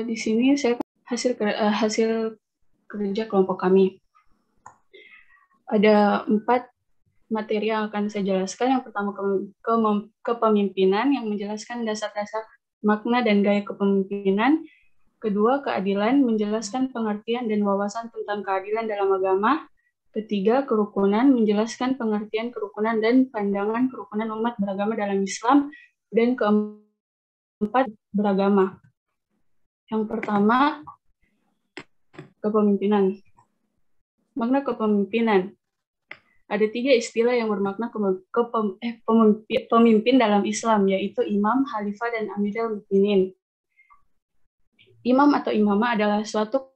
Di sini saya hasil kerja kelompok kami. Ada 4 materi yang akan saya jelaskan. Yang pertama kepemimpinan yang menjelaskan dasar-dasar makna dan gaya kepemimpinan. Kedua, keadilan menjelaskan pengertian dan wawasan tentang keadilan dalam agama. Ketiga, kerukunan menjelaskan pengertian kerukunan dan pandangan kerukunan umat beragama dalam Islam. Dan keempat, beragama. Yang pertama, kepemimpinan. Makna kepemimpinan. Ada 3 istilah yang bermakna pemimpin dalam Islam, yaitu imam, khalifah, dan amirul mukminin. Imam atau imamah adalah suatu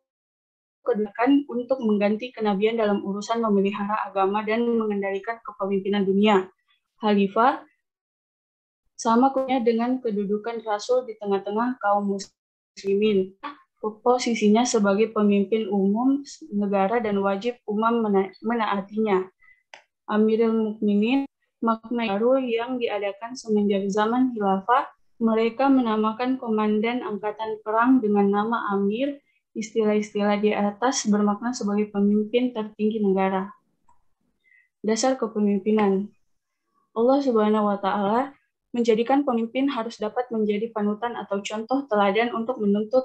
kedudukan untuk mengganti kenabian dalam urusan memelihara agama dan mengendalikan kepemimpinan dunia. Khalifah sama dengan kedudukan rasul di tengah-tengah kaum muslimin. Posisinya sebagai pemimpin umum negara dan wajib umum menaatinya. Amirul Mukminin, makna baru yang diadakan semenjak zaman khilafah. Mereka menamakan komandan angkatan perang dengan nama Amir. Istilah-istilah di atas bermakna sebagai pemimpin tertinggi negara. Dasar kepemimpinan. Allah Subhanahu wa Ta'ala menjadikan pemimpin harus dapat menjadi panutan atau contoh teladan untuk menuntun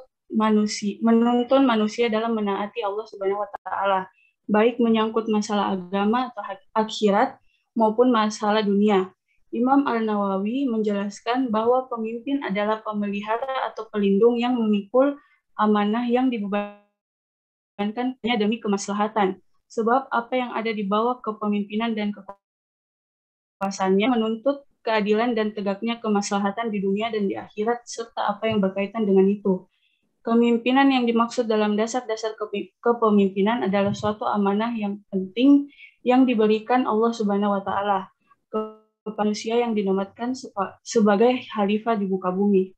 manusia dalam menaati Allah Subhanahu wa Ta'ala, baik menyangkut masalah agama atau akhirat maupun masalah dunia. Imam Al-Nawawi menjelaskan bahwa pemimpin adalah pemelihara atau pelindung yang memikul amanah yang dibebankan demi kemaslahatan. Sebab apa yang ada di bawah kepemimpinan dan kekuasaannya menuntut keadilan dan tegaknya kemaslahatan di dunia dan di akhirat, serta apa yang berkaitan dengan itu. Kepemimpinan yang dimaksud dalam dasar-dasar kepemimpinan adalah suatu amanah yang penting yang diberikan Allah Subhanahu wa Ta'ala kepada manusia yang dinobatkan sebagai khalifah di muka bumi.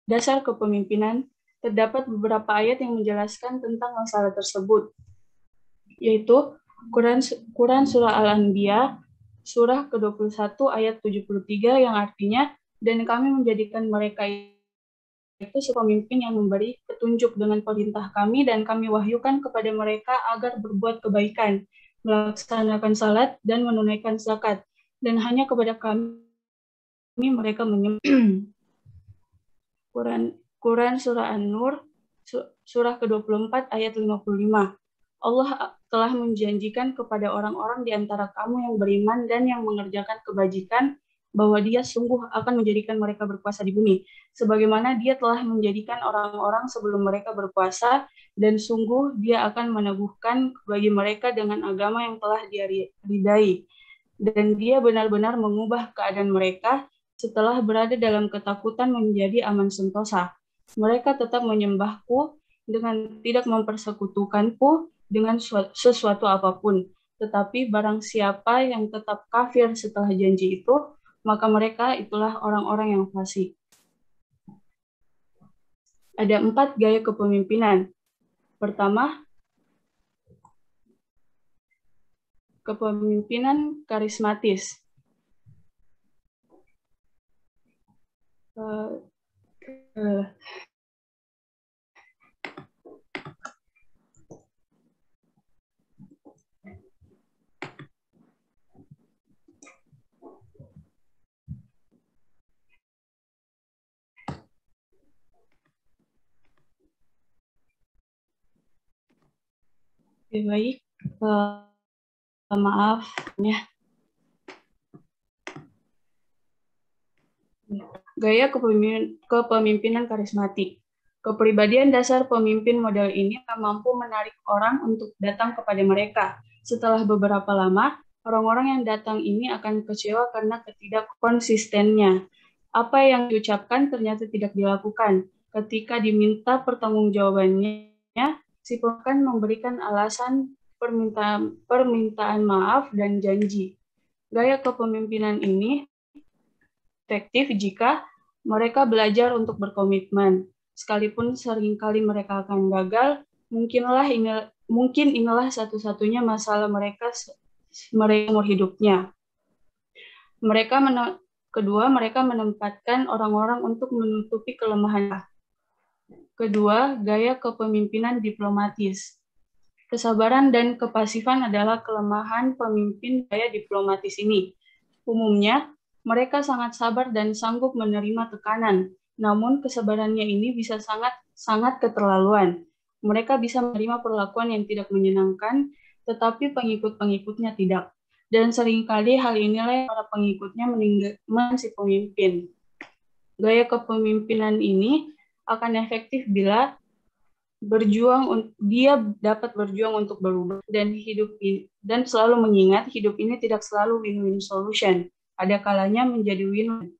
Dasar kepemimpinan, terdapat beberapa ayat yang menjelaskan tentang masalah tersebut, yaitu Quran Surah Al-Anbiya, Surah ke-21 ayat 73 yang artinya, dan kami menjadikan mereka itu pemimpin yang memberi petunjuk dengan perintah kami, dan kami wahyukan kepada mereka agar berbuat kebaikan, melaksanakan salat, dan menunaikan zakat, dan hanya kepada kami mereka menyembah. Quran Surah An-Nur, Surah ke-24 ayat 55. Allah telah menjanjikan kepada orang-orang di antara kamu yang beriman dan yang mengerjakan kebajikan bahwa Dia sungguh akan menjadikan mereka berkuasa di bumi, sebagaimana Dia telah menjadikan orang-orang sebelum mereka berkuasa, dan sungguh Dia akan meneguhkan bagi mereka dengan agama yang telah Dia ridai, dan Dia benar-benar mengubah keadaan mereka setelah berada dalam ketakutan menjadi aman sentosa. Mereka tetap menyembahku dengan tidak mempersekutukanku dengan sesuatu apapun. Tetapi barang siapa yang tetap kafir setelah janji itu, maka mereka itulah orang-orang yang fasik. Ada 4 gaya kepemimpinan. Pertama, kepemimpinan karismatis. Baik, maaf ya. Gaya kepemimpinan karismatik. Kepribadian dasar pemimpin model ini mampu menarik orang untuk datang kepada mereka. Setelah beberapa lama, orang-orang yang datang ini akan kecewa karena ketidakkonsistennya. Apa yang diucapkan ternyata tidak dilakukan. Ketika diminta pertanggungjawabannya, si pemimpin memberikan alasan permintaan maaf dan janji. Gaya kepemimpinan ini efektif jika mereka belajar untuk berkomitmen. Sekalipun seringkali mereka akan gagal, mungkin inilah satu-satunya masalah mereka umur hidupnya. Mereka Kedua, mereka menempatkan orang-orang untuk menutupi kelemahan. Kedua, gaya kepemimpinan diplomatis. Kesabaran dan kepasifan adalah kelemahan pemimpin gaya diplomatis ini. Umumnya, mereka sangat sabar dan sanggup menerima tekanan, namun kesabarannya ini bisa sangat keterlaluan. Mereka bisa menerima perlakuan yang tidak menyenangkan, tetapi pengikut-pengikutnya tidak. Dan seringkali hal inilah yang para pengikutnya meninggalkan si pemimpin. Gaya kepemimpinan ini akan efektif bila dia dapat berjuang untuk berubah dan selalu mengingat hidup ini tidak selalu win-win solution. Ada kalanya menjadi win-win.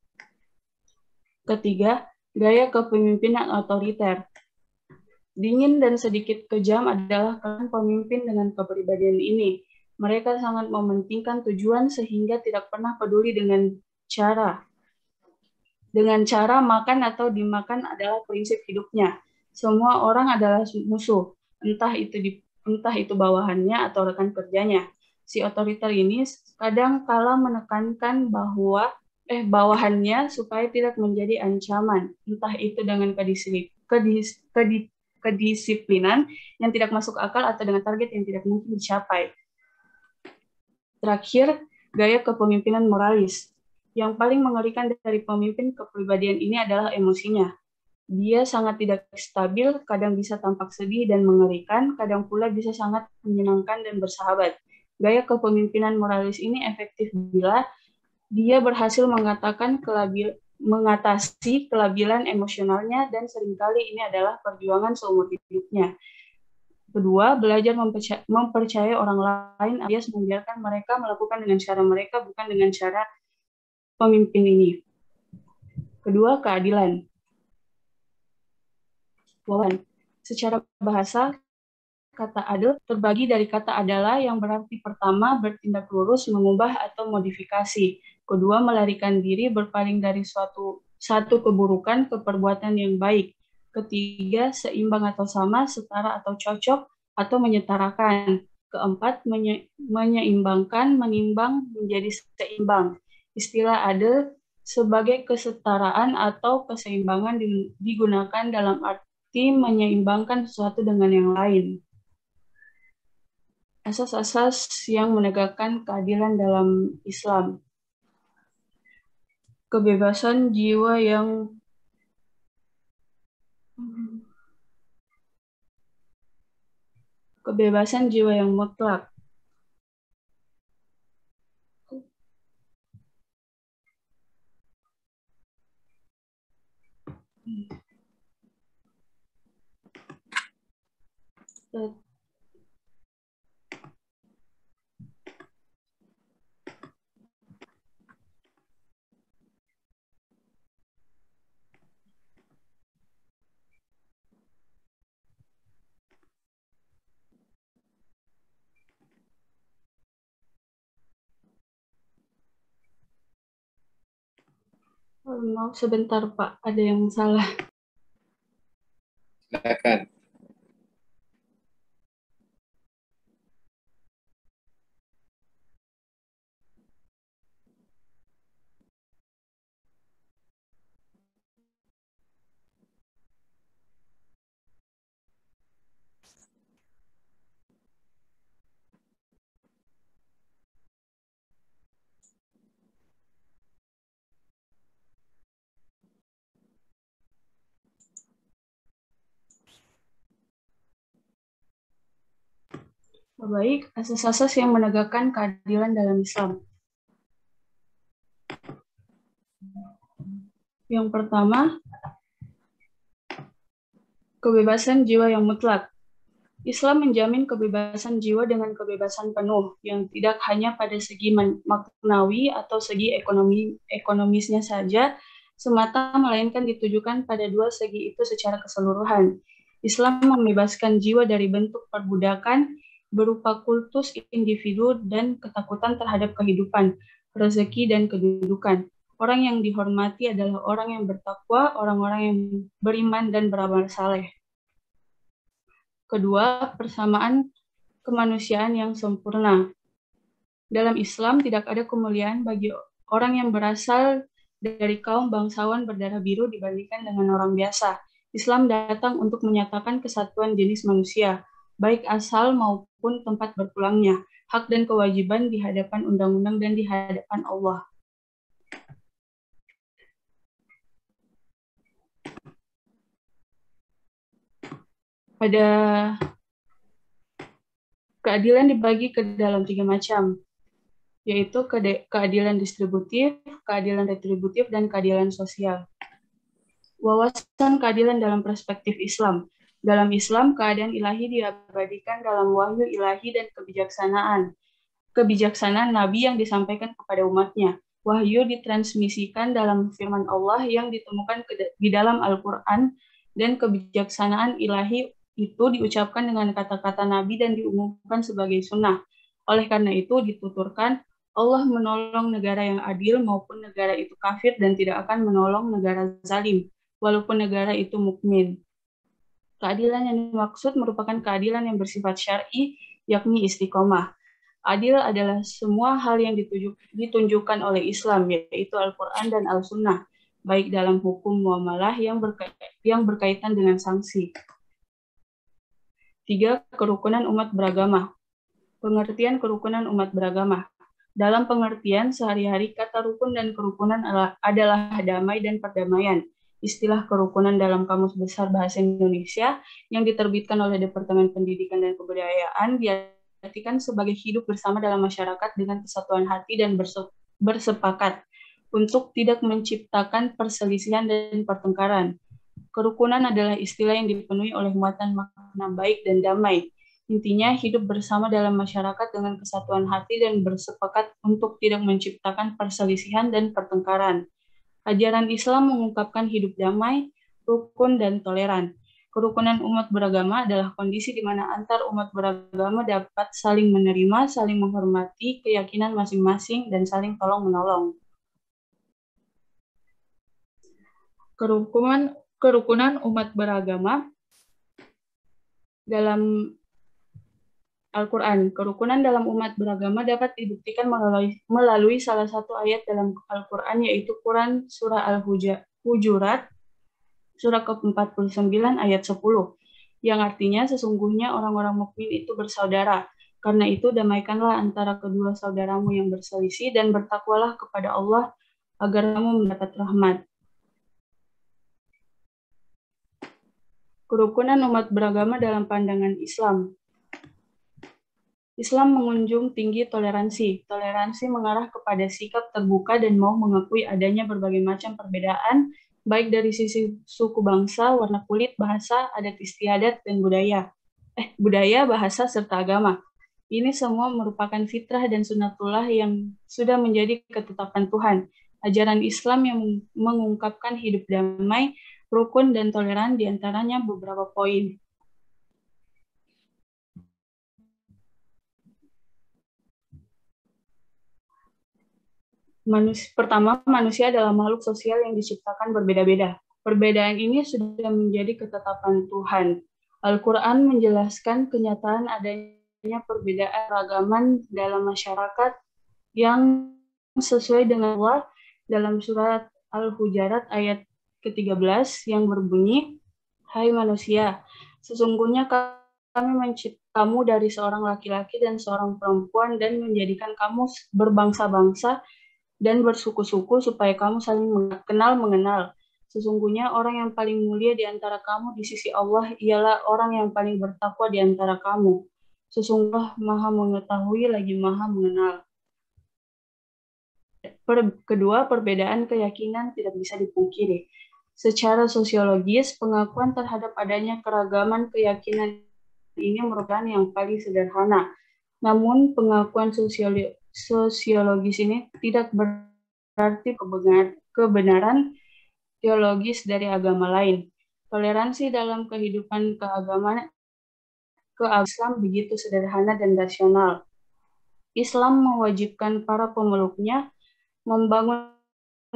Ketiga, gaya kepemimpinan otoriter. Dingin dan sedikit kejam adalah peran pemimpin dengan kepribadian ini. Mereka sangat mementingkan tujuan sehingga tidak pernah peduli dengan cara. Dengan cara makan atau dimakan adalah prinsip hidupnya. Semua orang adalah musuh, entah itu bawahannya atau rekan kerjanya. Si otoriter ini kadang kala menekankan bahwa bawahannya supaya tidak menjadi ancaman, entah itu dengan kedisiplinan yang tidak masuk akal atau dengan target yang tidak mungkin dicapai. Terakhir, gaya kepemimpinan moralis. Yang paling mengerikan dari pemimpin kepribadian ini adalah emosinya. Dia sangat tidak stabil, kadang bisa tampak sedih dan mengerikan, kadang pula bisa sangat menyenangkan dan bersahabat. Gaya kepemimpinan moralis ini efektif bila dia berhasil mengatasi kelabilan emosionalnya dan seringkali ini adalah perjuangan seumur hidupnya. Kedua, belajar mempercayai orang lain alias membiarkan mereka melakukan dengan cara mereka, bukan dengan cara pemimpin ini. Kedua, keadilan. Secara bahasa, kata adil terbagi dari kata adalah yang berarti pertama, bertindak lurus, mengubah atau modifikasi. Kedua, melarikan diri, berpaling dari satu keburukan ke perbuatan yang baik. Ketiga, seimbang atau sama, setara atau cocok, atau menyetarakan. Keempat, menyeimbangkan, menimbang menjadi seimbang. Istilah adil sebagai kesetaraan atau keseimbangan digunakan dalam arti menyeimbangkan sesuatu dengan yang lain. Asas-asas yang menegakkan keadilan dalam Islam. Kebebasan jiwa yang mutlak. Maaf sebentar Pak, ada yang salah. Silakan. Baik, asas-asas yang menegakkan keadilan dalam Islam. Yang pertama, kebebasan jiwa yang mutlak. Islam menjamin kebebasan jiwa dengan kebebasan penuh, yang tidak hanya pada segi maknawi atau segi ekonomisnya saja semata, melainkan ditujukan pada dua segi itu secara keseluruhan. Islam membebaskan jiwa dari bentuk perbudakan berupa kultus individu dan ketakutan terhadap kehidupan, rezeki, dan kedudukan. Orang yang dihormati adalah orang yang bertakwa, orang-orang yang beriman dan beramal saleh. Kedua, persamaan kemanusiaan yang sempurna. Dalam Islam tidak ada kemuliaan bagi orang yang berasal dari kaum bangsawan berdarah biru dibandingkan dengan orang biasa. Islam datang untuk menyatakan kesatuan jenis manusia, baik asal maupun tempat berpulangnya, hak dan kewajiban di hadapan undang-undang dan di hadapan Allah. Pada keadilan dibagi ke dalam 3 macam, yaitu keadilan distributif, keadilan retributif, dan keadilan sosial. Wawasan keadilan dalam perspektif Islam. Dalam Islam, keadaan ilahi diabadikan dalam wahyu ilahi dan kebijaksanaan. Kebijaksanaan Nabi yang disampaikan kepada umatnya. Wahyu ditransmisikan dalam firman Allah yang ditemukan di dalam Al-Quran, dan kebijaksanaan ilahi itu diucapkan dengan kata-kata Nabi dan diumumkan sebagai sunnah. Oleh karena itu dituturkan, Allah menolong negara yang adil maupun negara itu kafir dan tidak akan menolong negara zalim, walaupun negara itu mukmin. Keadilan yang dimaksud merupakan keadilan yang bersifat syar'i, yakni istiqomah. Adil adalah semua hal yang ditunjukkan oleh Islam, yaitu Al-Quran dan Al-Sunnah, baik dalam hukum muamalah yang berkaitan dengan sanksi. 3. Kerukunan umat beragama. Pengertian kerukunan umat beragama. Dalam pengertian sehari-hari, kata rukun dan kerukunan adalah damai dan perdamaian. Istilah kerukunan dalam Kamus Besar Bahasa Indonesia yang diterbitkan oleh Departemen Pendidikan dan Kebudayaan diartikan sebagai hidup bersama dalam masyarakat dengan kesatuan hati dan bersepakat untuk tidak menciptakan perselisihan dan pertengkaran. Kerukunan adalah istilah yang dipenuhi oleh muatan makna baik dan damai. Intinya, hidup bersama dalam masyarakat dengan kesatuan hati dan bersepakat untuk tidak menciptakan perselisihan dan pertengkaran. Ajaran Islam mengungkapkan hidup damai, rukun, dan toleran. Kerukunan umat beragama adalah kondisi di mana antar umat beragama dapat saling menerima, saling menghormati keyakinan masing-masing, dan saling tolong-menolong. Kerukunan umat beragama dalam Al-Quran. Kerukunan dalam umat beragama dapat dibuktikan melalui salah satu ayat dalam Al-Quran, yaitu Quran Surah Al-Hujurat, Surah ke-49 ayat 10, yang artinya sesungguhnya orang-orang mukmin itu bersaudara. Karena itu damaikanlah antara kedua saudaramu yang berselisih dan bertakwalah kepada Allah agar kamu mendapat rahmat. Kerukunan umat beragama dalam pandangan Islam. Islam mengunjung tinggi toleransi. Toleransi mengarah kepada sikap terbuka dan mau mengakui adanya berbagai macam perbedaan, baik dari sisi suku bangsa, warna kulit, bahasa, adat istiadat, dan budaya, bahasa, serta agama. Ini semua merupakan fitrah dan sunnatullah yang sudah menjadi ketetapan Tuhan. Ajaran Islam yang mengungkapkan hidup damai, rukun, dan toleran diantaranya beberapa poin. Pertama, manusia adalah makhluk sosial yang diciptakan berbeda-beda. Perbedaan ini sudah menjadi ketetapan Tuhan. Al-Quran menjelaskan kenyataan adanya perbedaan ragaman dalam masyarakat yang sesuai dengan Allah dalam surat Al-Hujurat ayat ke-13 yang berbunyi, "Hai manusia, sesungguhnya kami menciptakan kamu dari seorang laki-laki dan seorang perempuan dan menjadikan kamu berbangsa-bangsa dan bersuku-suku supaya kamu saling mengenal. Sesungguhnya orang yang paling mulia di antara kamu di sisi Allah ialah orang yang paling bertakwa di antara kamu. Sesungguhnya Maha mengetahui lagi Maha mengenal." Kedua, perbedaan keyakinan tidak bisa dipungkiri. Secara sosiologis, pengakuan terhadap adanya keragaman keyakinan ini merupakan yang paling sederhana. Namun, pengakuan sosiologis ini tidak berarti kebenaran teologis dari agama lain. Toleransi dalam kehidupan keagamaan Islam begitu sederhana dan rasional. Islam mewajibkan para pemeluknya membangun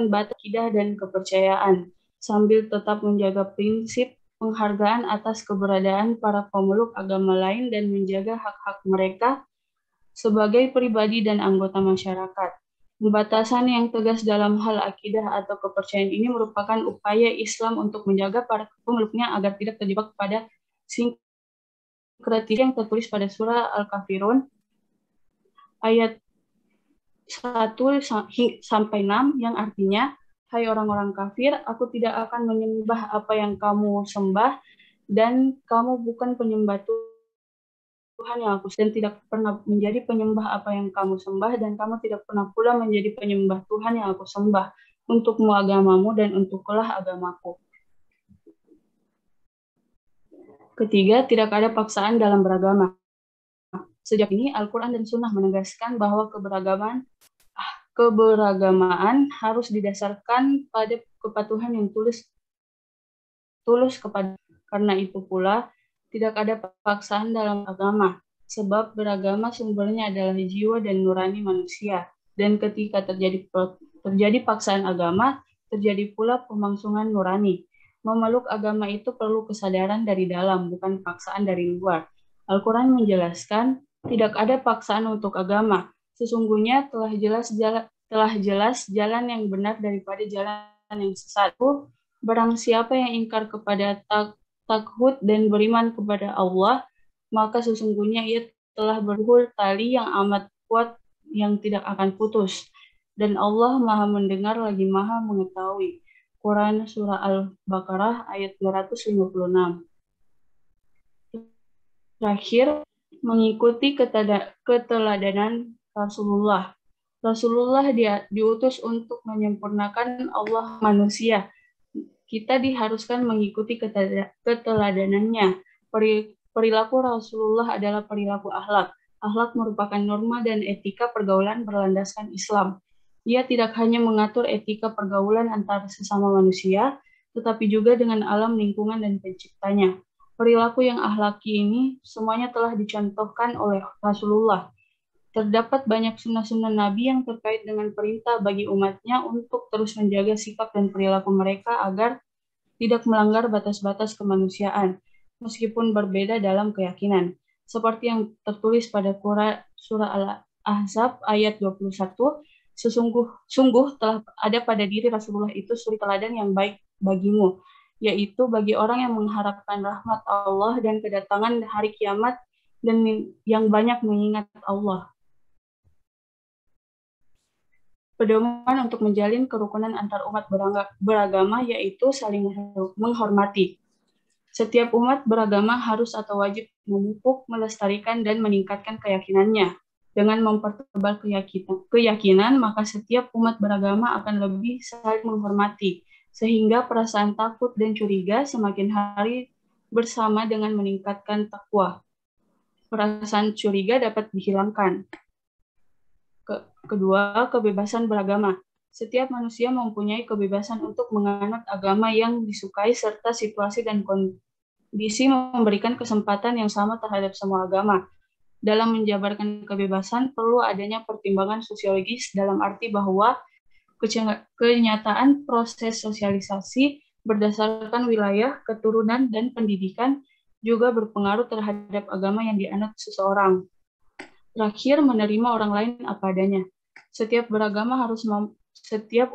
batas akidah dan kepercayaan, sambil tetap menjaga prinsip penghargaan atas keberadaan para pemeluk agama lain dan menjaga hak-hak mereka sebagai pribadi dan anggota masyarakat. Pembatasan yang tegas dalam hal akidah atau kepercayaan ini merupakan upaya Islam untuk menjaga para pemeluknya agar tidak terjebak pada sinkretisme yang tertulis pada surah Al-Kafirun ayat 1-6 yang artinya, hai orang-orang kafir, aku tidak akan menyembah apa yang kamu sembah dan kamu bukan penyembah Tuhan yang aku dan tidak pernah menjadi penyembah apa yang kamu sembah dan kamu tidak pernah pula menjadi penyembah Tuhan yang aku sembah. Untukmu agamamu dan untuklah agamaku. Ketiga, tidak ada paksaan dalam beragama. Sejak ini Al-Quran dan Sunnah menegaskan bahwa keberagamaan harus didasarkan pada kepatuhan yang tulus kepada. Karena itu pula tidak ada paksaan dalam agama, sebab beragama sumbernya adalah jiwa dan nurani manusia. Dan ketika terjadi paksaan agama, terjadi pula pemangsungan nurani. Memeluk agama itu perlu kesadaran dari dalam, bukan paksaan dari luar. Al-Quran menjelaskan, tidak ada paksaan untuk agama. Sesungguhnya telah jelas jalan yang benar daripada jalan yang sesat. Barang siapa yang ingkar kepada takhut dan beriman kepada Allah, maka sesungguhnya ia telah berhul tali yang amat kuat yang tidak akan putus. Dan Allah Maha mendengar lagi Maha mengetahui. Quran Surah Al-Baqarah ayat 256. Terakhir, mengikuti keteladanan Rasulullah. Rasulullah diutus untuk menyempurnakan Allah manusia. Kita diharuskan mengikuti keteladanannya. Perilaku Rasulullah adalah perilaku akhlak. Akhlak merupakan norma dan etika pergaulan berlandaskan Islam. Ia tidak hanya mengatur etika pergaulan antar sesama manusia, tetapi juga dengan alam lingkungan dan penciptanya. Perilaku yang akhlaki ini semuanya telah dicontohkan oleh Rasulullah. Terdapat banyak sunnah-sunnah Nabi yang terkait dengan perintah bagi umatnya untuk terus menjaga sikap dan perilaku mereka agar tidak melanggar batas-batas kemanusiaan, meskipun berbeda dalam keyakinan. Seperti yang tertulis pada surah Al-Ahzab ayat 21, sungguh telah ada pada diri Rasulullah itu suri teladan yang baik bagimu, yaitu bagi orang yang mengharapkan rahmat Allah dan kedatangan hari kiamat dan yang banyak mengingat Allah. Pedoman untuk menjalin kerukunan antar umat beragama yaitu saling menghormati. Setiap umat beragama harus atau wajib memupuk, melestarikan, dan meningkatkan keyakinannya. Dengan mempertebal keyakinan, maka setiap umat beragama akan lebih saling menghormati, sehingga perasaan takut dan curiga semakin hari bersama dengan meningkatkan takwa. Perasaan curiga dapat dihilangkan. Kedua, kebebasan beragama. Setiap manusia mempunyai kebebasan untuk menganut agama yang disukai serta situasi dan kondisi memberikan kesempatan yang sama terhadap semua agama. Dalam menjabarkan kebebasan, perlu adanya pertimbangan sosiologis dalam arti bahwa kenyataan proses sosialisasi berdasarkan wilayah, keturunan, dan pendidikan juga berpengaruh terhadap agama yang dianut seseorang. Terakhir, menerima orang lain apa adanya. Setiap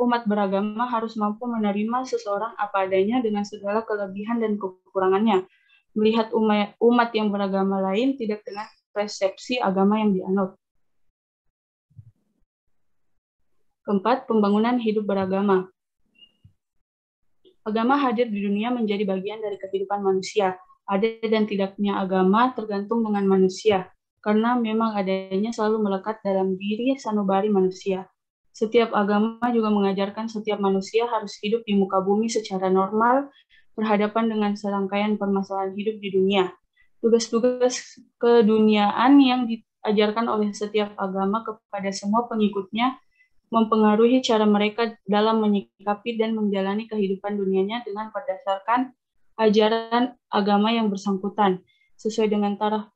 umat beragama harus mampu menerima seseorang apa adanya dengan segala kelebihan dan kekurangannya. Melihat umat yang beragama lain tidak dengan persepsi agama yang dianut. Keempat, pembangunan hidup beragama. Agama hadir di dunia menjadi bagian dari kehidupan manusia. Ada dan tidaknya agama tergantung dengan manusia, karena memang adanya selalu melekat dalam diri sanubari manusia. Setiap agama juga mengajarkan setiap manusia harus hidup di muka bumi secara normal, berhadapan dengan serangkaian permasalahan hidup di dunia. Tugas-tugas keduniaan yang diajarkan oleh setiap agama kepada semua pengikutnya mempengaruhi cara mereka dalam menyikapi dan menjalani kehidupan dunianya dengan berdasarkan ajaran agama yang bersangkutan, sesuai dengan taraf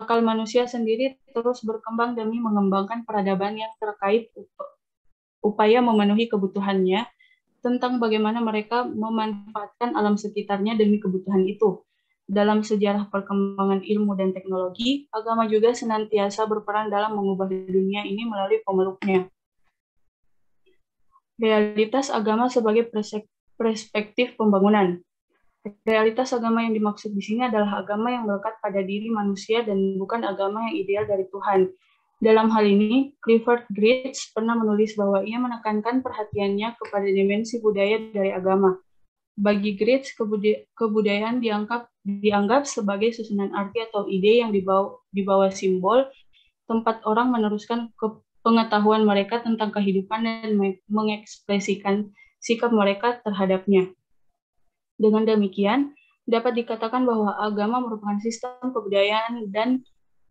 akal manusia sendiri terus berkembang demi mengembangkan peradaban yang terkait upaya memenuhi kebutuhannya tentang bagaimana mereka memanfaatkan alam sekitarnya demi kebutuhan itu. dalam sejarah perkembangan ilmu dan teknologi, agama juga senantiasa berperan dalam mengubah dunia ini melalui pemeluknya. Realitas agama sebagai perspektif pembangunan. Realitas agama yang dimaksud di sini adalah agama yang melekat pada diri manusia dan bukan agama yang ideal dari Tuhan. Dalam hal ini, Clifford Geertz pernah menulis bahwa ia menekankan perhatiannya kepada dimensi budaya dari agama. Bagi Geertz, kebudayaan dianggap sebagai susunan arti atau ide yang dibawa simbol, tempat orang meneruskan pengetahuan mereka tentang kehidupan dan mengekspresikan sikap mereka terhadapnya. Dengan demikian, dapat dikatakan bahwa agama merupakan sistem kebudayaan dan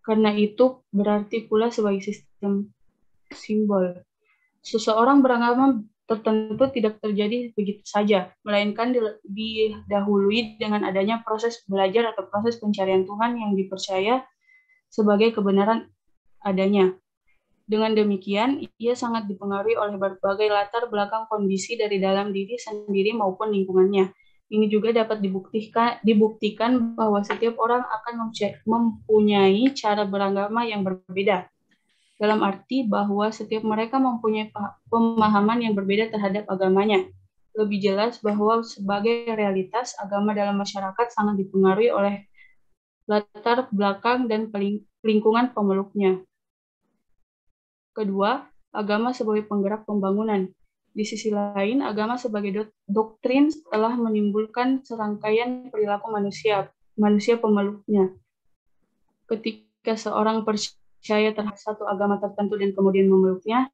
karena itu berarti pula sebagai sistem simbol. Seseorang beragama tertentu tidak terjadi begitu saja, melainkan didahului dengan adanya proses belajar atau proses pencarian Tuhan yang dipercaya sebagai kebenaran adanya. Dengan demikian, ia sangat dipengaruhi oleh berbagai latar belakang kondisi dari dalam diri sendiri maupun lingkungannya. Ini juga dapat dibuktikan bahwa setiap orang akan mempunyai cara beragama yang berbeda. Dalam arti bahwa setiap mereka mempunyai pemahaman yang berbeda terhadap agamanya. Lebih jelas bahwa sebagai realitas, agama dalam masyarakat sangat dipengaruhi oleh latar belakang dan lingkungan pemeluknya. Kedua, agama sebagai penggerak pembangunan. Di sisi lain, agama sebagai doktrin telah menimbulkan serangkaian perilaku manusia pemeluknya. Ketika seorang percaya terhadap satu agama tertentu dan kemudian memeluknya,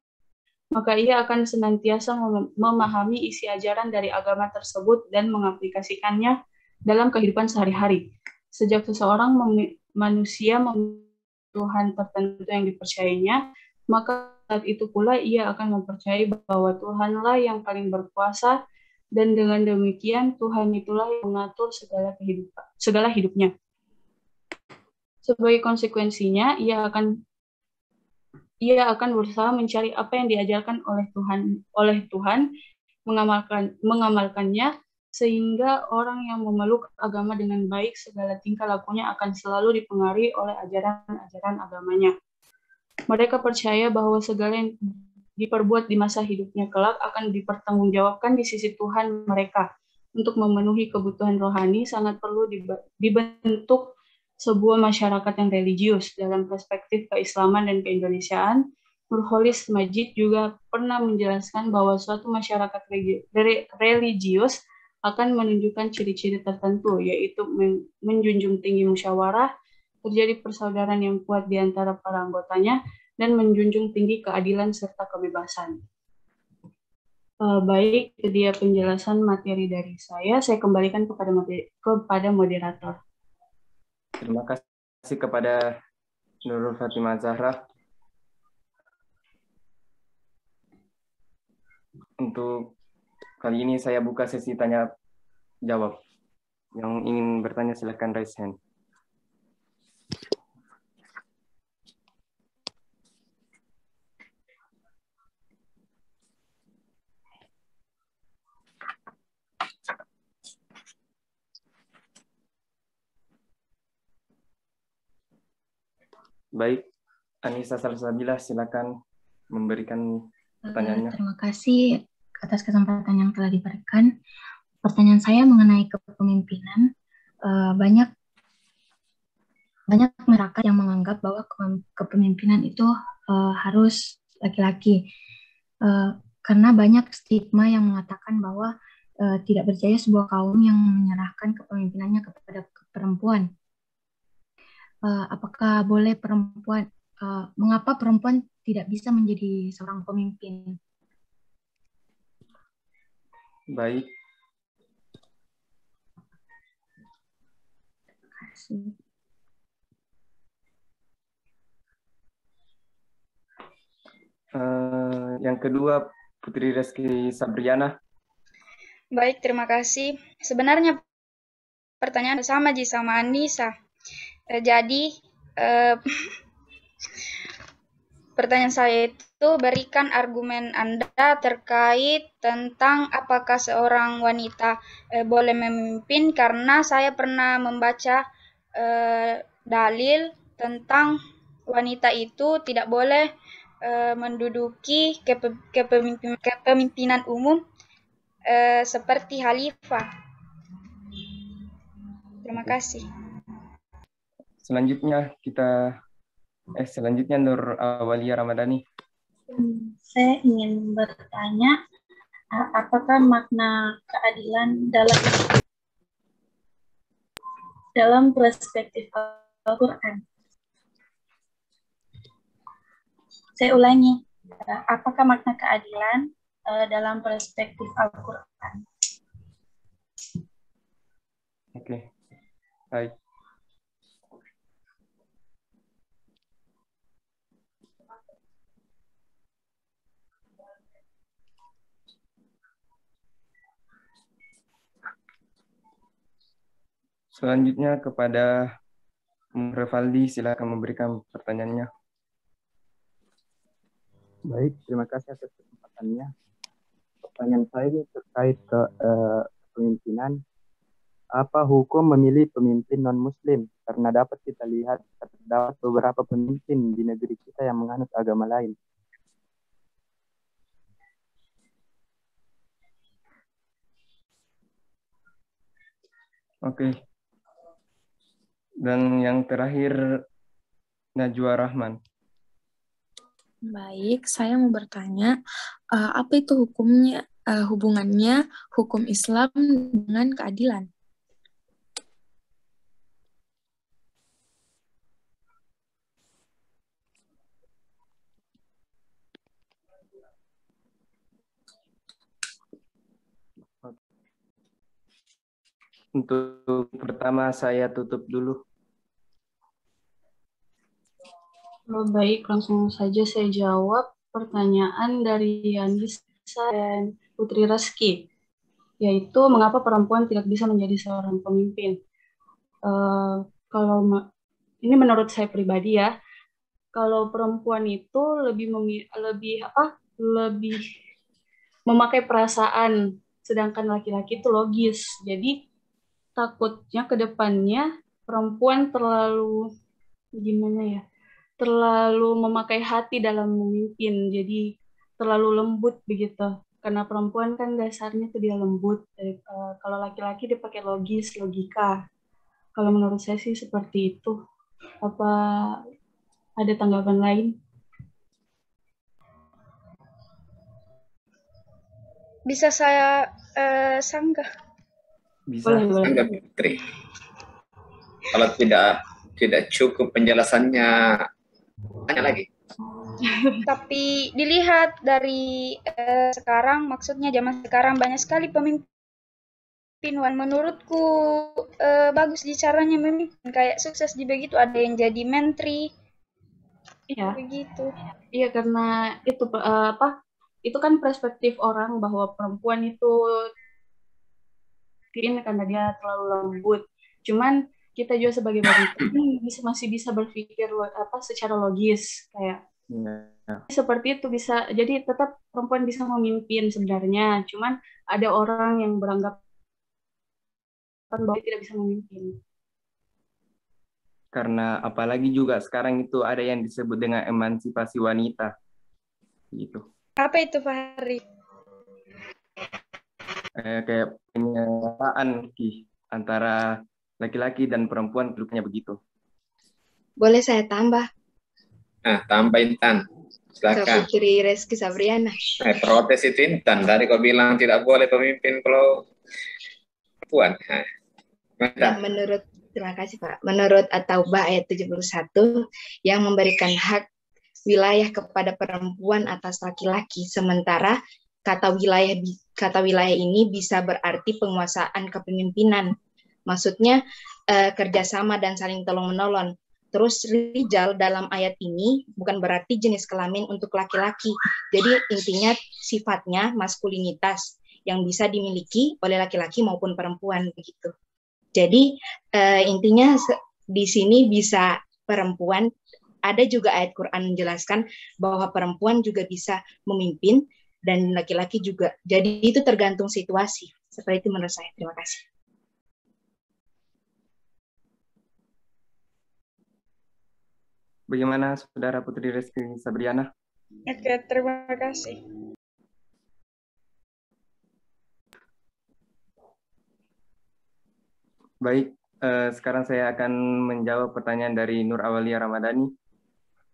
maka ia akan senantiasa memahami isi ajaran dari agama tersebut dan mengaplikasikannya dalam kehidupan sehari-hari. Sejak seseorang manusia Tuhan tertentu yang dipercayainya, maka saat itu pula ia akan mempercayai bahwa Tuhanlah yang paling berkuasa, dan dengan demikian Tuhan itulah yang mengatur segala hidupnya. Sebagai konsekuensinya, ia akan berusaha mencari apa yang diajarkan oleh Tuhan, mengamalkannya, sehingga orang yang memeluk agama dengan baik, segala tingkah lakunya akan selalu dipengaruhi oleh ajaran-ajaran agamanya. Mereka percaya bahwa segala yang diperbuat di masa hidupnya kelak akan dipertanggungjawabkan di sisi Tuhan mereka. Untuk memenuhi kebutuhan rohani, sangat perlu dibentuk sebuah masyarakat yang religius. Dalam perspektif keislaman dan keindonesiaan, Nurholis Majid juga pernah menjelaskan bahwa suatu masyarakat religius akan menunjukkan ciri-ciri tertentu, yaitu menjunjung tinggi musyawarah, terjadi persaudaraan yang kuat di antara para anggotanya, dan menjunjung tinggi keadilan serta kebebasan. Baik, itu dia penjelasan materi dari saya. Saya kembalikan kepada moderator. Terima kasih kepada Nurul Fatimah Zahra. Untuk kali ini saya buka sesi tanya jawab. Yang ingin bertanya silakan raise hand. Baik, Anissa Salsabila, silakan memberikan pertanyaannya. Terima kasih atas kesempatan yang telah diberikan. Pertanyaan saya mengenai kepemimpinan. Banyak masyarakat yang menganggap bahwa kepemimpinan itu harus laki-laki. Karena banyak stigma yang mengatakan bahwa tidak berjaya sebuah kaum yang menyerahkan kepemimpinannya kepada perempuan. Apakah boleh mengapa perempuan tidak bisa menjadi seorang pemimpin? Baik. Terima kasih. Yang kedua, Putri Reski Sabriana. Baik, terima kasih. Sebenarnya pertanyaan sama Anissa. Jadi Pertanyaan saya itu, berikan argumen Anda terkait tentang apakah seorang wanita boleh memimpin, karena saya pernah membaca dalil tentang wanita itu tidak boleh menduduki kepemimpinan umum seperti khalifah. Terima kasih. Selanjutnya Nur Awalia Ramadhani. Saya ingin bertanya, apakah makna keadilan dalam perspektif Al-Quran? Saya ulangi, apakah makna keadilan dalam perspektif Al-Quran? Oke, baik. Selanjutnya kepada Revaldi, silakan memberikan pertanyaannya. Baik, terima kasih atas kesempatannya. Pertanyaan saya ini terkait kepemimpinan. Apa hukum memilih pemimpin non-Muslim? Karena dapat kita lihat terdapat beberapa pemimpin di negeri kita yang menganut agama lain. Oke. Dan yang terakhir, Najwa Rahman. Baik, saya mau bertanya, apa itu hubungannya hukum Islam dengan keadilan? Untuk pertama saya tutup dulu. Baik, langsung saja saya jawab pertanyaan dari Yanisa dan Putri Reski, yaitu mengapa perempuan tidak bisa menjadi seorang pemimpin. Kalau ini menurut saya pribadi ya, kalau perempuan itu lebih memakai perasaan, sedangkan laki-laki itu logis. Jadi takutnya ke depannya perempuan terlalu memakai hati dalam memimpin, jadi terlalu lembut begitu. Karena perempuan kan dasarnya tuh dia lembut. Kalau laki-laki dia pakai logika. Kalau menurut saya sih seperti itu. Apa ada tanggapan lain? Bisa saya sanggah? Bisa. Sanggah, Putri. Kalau tidak cukup penjelasannya, tanya lagi. Tapi dilihat dari sekarang, maksudnya zaman sekarang banyak sekali pemimpin. Menurutku bagus di caranya memimpin, kayak sukses di begitu, ada yang jadi menteri. Iya. Begitu. Iya, karena itu itu kan perspektif orang bahwa perempuan itu karena dia terlalu lembut. Cuman kita juga sebagai wanita masih bisa berpikir secara logis, kayak seperti itu bisa. Jadi tetap perempuan bisa memimpin sebenarnya. Cuman ada orang yang beranggap bahwa tidak bisa memimpin. Karena apalagi juga sekarang itu ada yang disebut dengan emansipasi wanita. Gitu. Apa itu, Fahri? Kayak penyataan antara laki-laki dan perempuan duduknya begitu. Boleh saya tambah? Nah, tambah Intan. Silakan. Putri Reski Sabriana. Protes itu Intan. Tadi kau bilang tidak boleh pemimpin kalau perempuan. Ya, terima kasih Pak. Menurut At-Taubah ayat 71 yang memberikan hak wilayah kepada perempuan atas laki-laki, sementara kata wilayah ini bisa berarti penguasaan kepemimpinan. Maksudnya kerjasama dan saling tolong-menolong. Terus rijal dalam ayat ini bukan berarti jenis kelamin untuk laki-laki. Jadi intinya sifatnya maskulinitas yang bisa dimiliki oleh laki-laki maupun perempuan begitu. Jadi intinya di sini bisa perempuan ada juga ayat Quran menjelaskan bahwa perempuan juga bisa memimpin dan laki-laki juga. Jadi itu tergantung situasi. Seperti itu menurut saya. Terima kasih. Bagaimana Saudara Putri Reski Sabriana? Oke, terima kasih. Baik, sekarang saya akan menjawab pertanyaan dari Nur Awalia Ramadhani,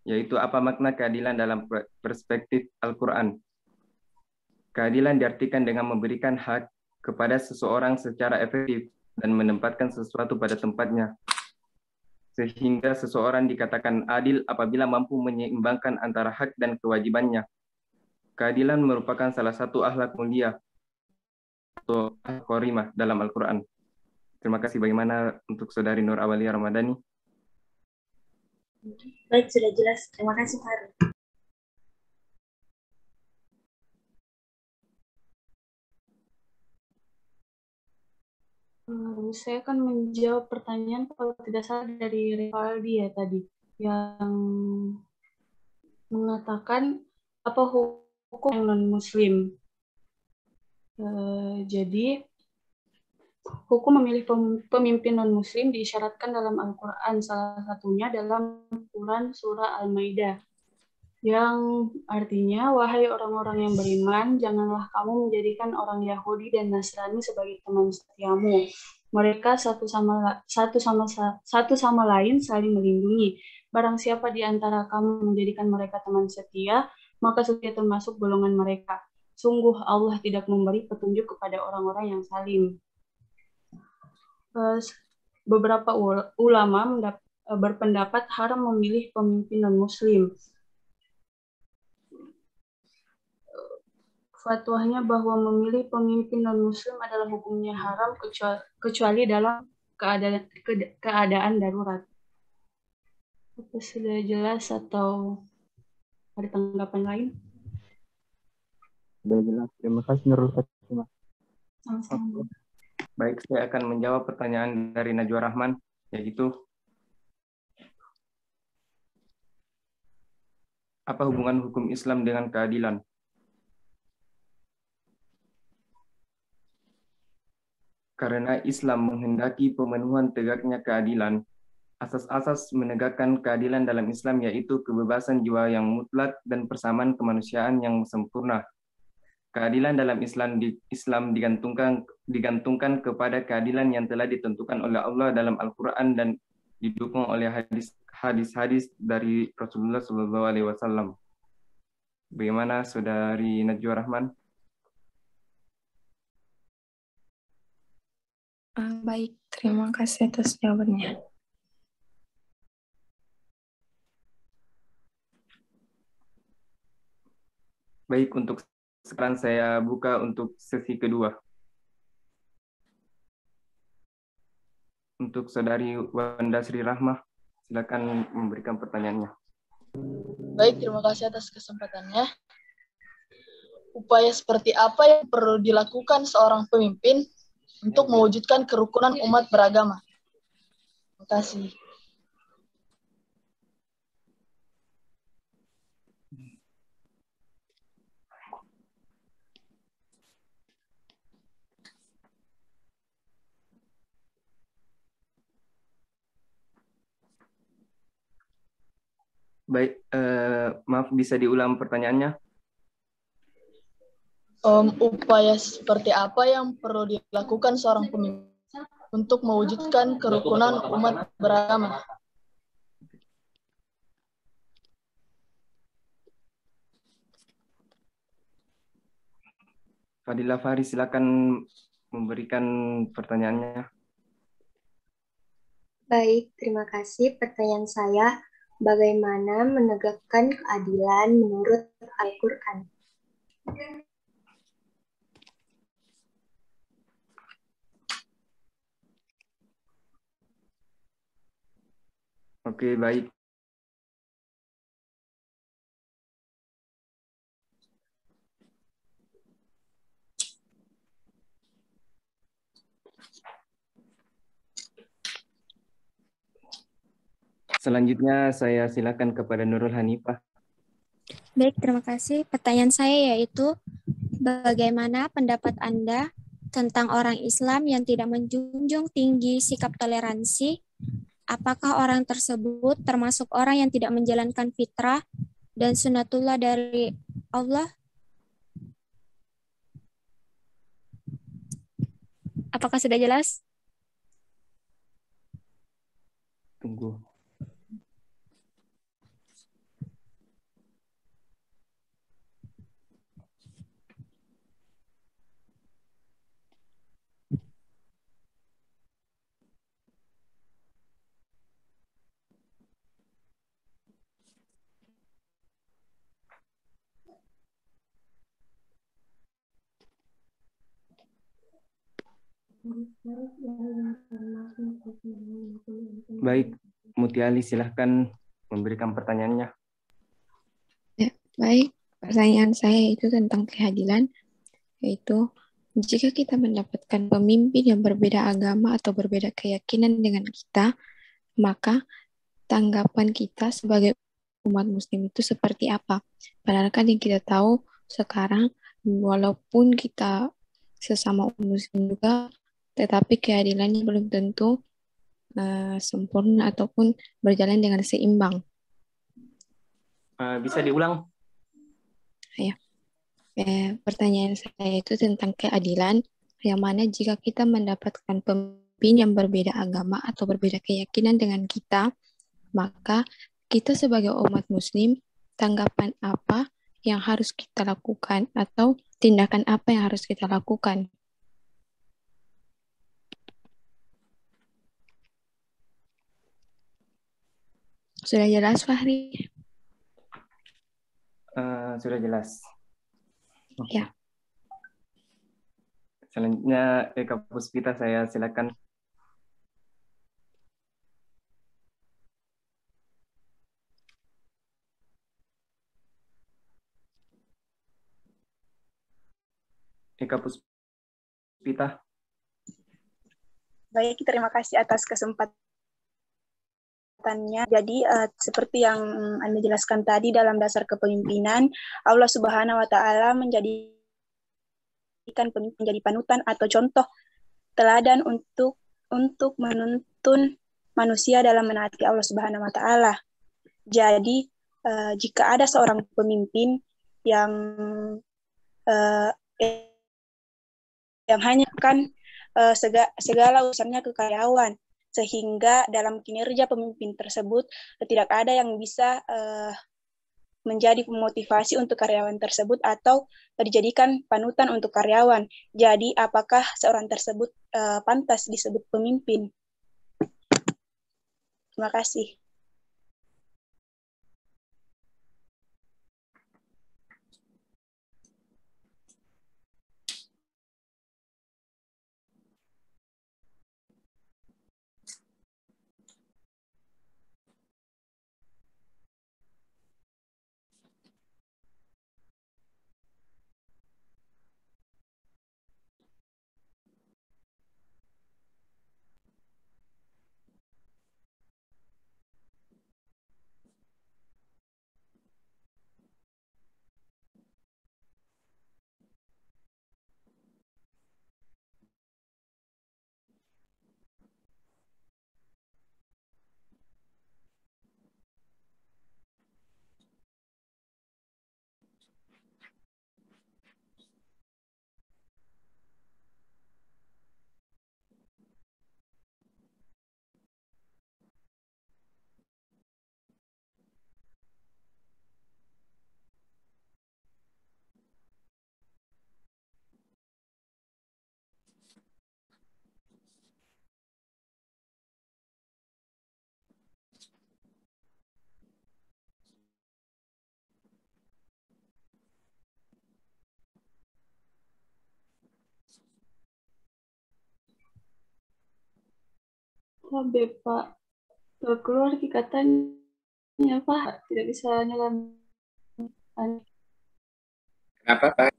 yaitu apa makna keadilan dalam perspektif Al-Quran? Keadilan diartikan dengan memberikan hak kepada seseorang secara efektif dan menempatkan sesuatu pada tempatnya, sehingga seseorang dikatakan adil apabila mampu menyeimbangkan antara hak dan kewajibannya. Keadilan merupakan salah satu akhlak mulia atau al-karimah dalam Al-Quran. Terima kasih. Bagaimana untuk Saudari Nur Awalia Ramadhani? Baik, sudah jelas. Terima kasih, Pak. Saya akan menjawab pertanyaan kalau tidak salah dari Rivaldi ya tadi, yang mengatakan apa hukum yang non-Muslim. Jadi, hukum memilih pemimpin non-Muslim diisyaratkan dalam Al-Quran, salah satunya dalam Quran Surah Al-Maidah, yang artinya, wahai orang-orang yang beriman, janganlah kamu menjadikan orang Yahudi dan Nasrani sebagai teman setiamu. Mereka satu sama lain saling melindungi. Barang siapa di antara kamu menjadikan mereka teman setia, maka setia termasuk golongan mereka. Sungguh Allah tidak memberi petunjuk kepada orang-orang yang zalim. Beberapa ulama berpendapat haram memilih pemimpin non-Muslim. Fatwanya bahwa memilih pemimpin non-Muslim adalah hukumnya haram kecuali dalam keadaan darurat. Apa sudah jelas atau ada tanggapan lain? Sudah jelas. Terima kasih Nurul Fatimah. Sama-sama. Baik, saya akan menjawab pertanyaan dari Najwa Rahman, yaitu apa hubungan hukum Islam dengan keadilan? Karena Islam menghendaki pemenuhan tegaknya keadilan, asas-asas menegakkan keadilan dalam Islam yaitu kebebasan jiwa yang mutlak dan persamaan kemanusiaan yang sempurna. Keadilan dalam Islam digantungkan kepada keadilan yang telah ditentukan oleh Allah dalam Al-Quran dan didukung oleh hadis-hadis dari Rasulullah SAW. Bagaimana Saudari Najwa Rahman? Baik, terima kasih atas jawabannya. Baik, untuk sekarang saya buka untuk sesi kedua. Untuk Saudari Wanda Sri Rahmah, silakan memberikan pertanyaannya. Baik, terima kasih atas kesempatannya. Upaya seperti apa yang perlu dilakukan seorang pemimpin untuk mewujudkan kerukunan umat beragama? Terima kasih. Baik, maaf bisa diulang pertanyaannya? Upaya seperti apa yang perlu dilakukan seorang pemimpin untuk mewujudkan kerukunan umat beragama? Fadila Fahri, silakan memberikan pertanyaannya. Baik, terima kasih. Pertanyaan saya, bagaimana menegakkan keadilan menurut Al-Quran? Oke, baik. Selanjutnya saya silakan kepada Nurul Hanifah. Baik, terima kasih. Pertanyaan saya yaitu, bagaimana pendapat Anda tentang orang Islam yang tidak menjunjung tinggi sikap toleransi? Apakah orang tersebut termasuk orang yang tidak menjalankan fitrah dan sunatullah dari Allah? Apakah sudah jelas? Tunggu. Baik, Mutiali silahkan memberikan pertanyaannya. Ya, baik, pertanyaan saya itu tentang keadilan, yaitu jika kita mendapatkan pemimpin yang berbeda agama atau berbeda keyakinan dengan kita, maka tanggapan kita sebagai umat muslim itu seperti apa? Padahal kan yang kita tahu sekarang, walaupun kita sesama umat muslim juga, tetapi keadilannya belum tentu sempurna ataupun berjalan dengan seimbang. Bisa diulang? Ya. Pertanyaan saya itu tentang keadilan, yang mana jika kita mendapatkan pemimpin yang berbeda agama atau berbeda keyakinan dengan kita, maka kita sebagai umat muslim, tanggapan apa yang harus kita lakukan atau tindakan apa yang harus kita lakukan? Sudah jelas, Fahri? Sudah jelas. Ya. Selanjutnya Eka Puspita, saya silakan. Eka Puspita. Baik, terima kasih atas kesempatannya. Jadi seperti yang Anda jelaskan tadi dalam dasar kepemimpinan, Allah Subhanahu wa taala menjadikan pemimpin menjadi panutan atau contoh teladan untuk menuntun manusia dalam menaati Allah Subhanahu wa taala. Jadi jika ada seorang pemimpin yang hanya kan segala urusannya ke karyawan, sehingga dalam kinerja pemimpin tersebut tidak ada yang bisa menjadi motivasi untuk karyawan tersebut atau dijadikan panutan untuk karyawan. Jadi apakah seorang tersebut pantas disebut pemimpin? Terima kasih. Pak, keluar katanya Pak, tidak bisa nyalakan. Kenapa, Pak?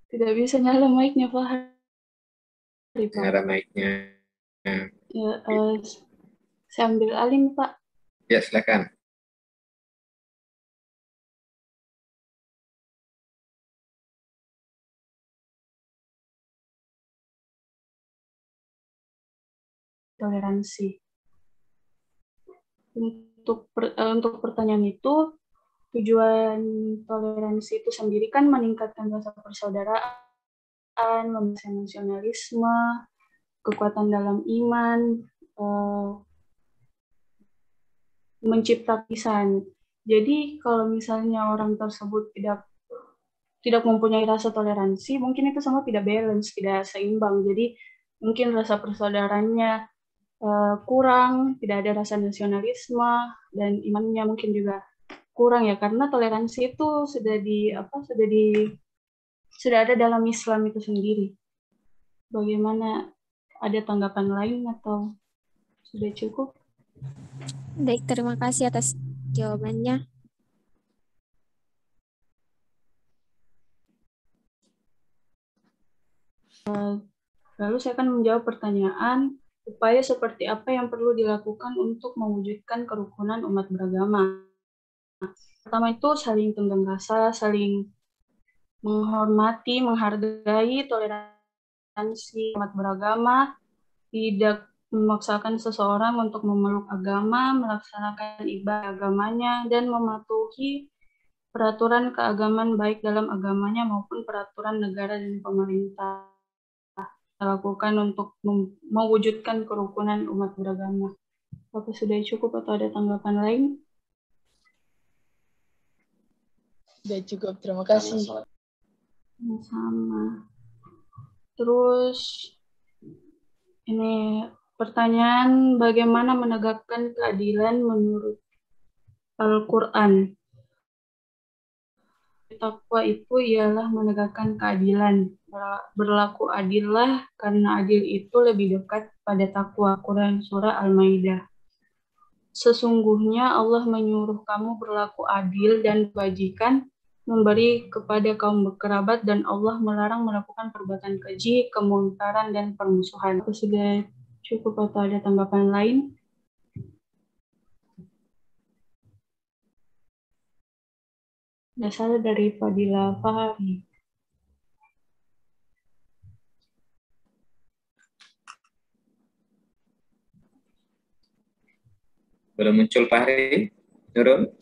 Tidak bisa nyala mic-nya, Pak. Nyala mic-nya. Ya, Saya ambil alih, Pak. Ya, silakan. Toleransi. Untuk pertanyaan itu, tujuan toleransi itu sendiri kan meningkatkan rasa persaudaraan, membesarkan nasionalisme, kekuatan dalam iman, menciptakan. Jadi kalau misalnya orang tersebut tidak mempunyai rasa toleransi, mungkin itu semua tidak balance, tidak seimbang. Jadi mungkin rasa persaudaraannya kurang, tidak ada rasa nasionalisme, dan imannya mungkin juga kurang ya, karena toleransi itu sudah ada dalam Islam itu sendiri. Bagaimana, ada tanggapan lain atau sudah cukup? Baik, terima kasih atas jawabannya. Lalu saya akan menjawab pertanyaan, upaya seperti apa yang perlu dilakukan untuk mewujudkan kerukunan umat beragama. Pertama itu saling tenggang rasa, saling menghormati, menghargai, toleransi umat beragama, tidak memaksakan seseorang untuk memeluk agama, melaksanakan ibadah agamanya, dan mematuhi peraturan keagamaan baik dalam agamanya maupun peraturan negara dan pemerintah. Lakukan untuk mewujudkan kerukunan umat beragama. Apa sudah cukup atau ada tanggapan lain? Sudah cukup, terima kasih. Sama. Terus ini pertanyaan, bagaimana menegakkan keadilan menurut Al-Quran? Takwa itu ialah menegakkan keadilan. Berlaku adillah, karena adil itu lebih dekat pada takwa. Quran Surah Al-Maidah. Sesungguhnya Allah menyuruh kamu berlaku adil dan kebajikan, memberi kepada kaum berkerabat, dan Allah melarang melakukan perbuatan keji, kemungkaran, dan permusuhan. Apa sudah cukup atau ada tanggapan lain? Dasar dari Fadila Fahri. Belum muncul Fahri? Nurul?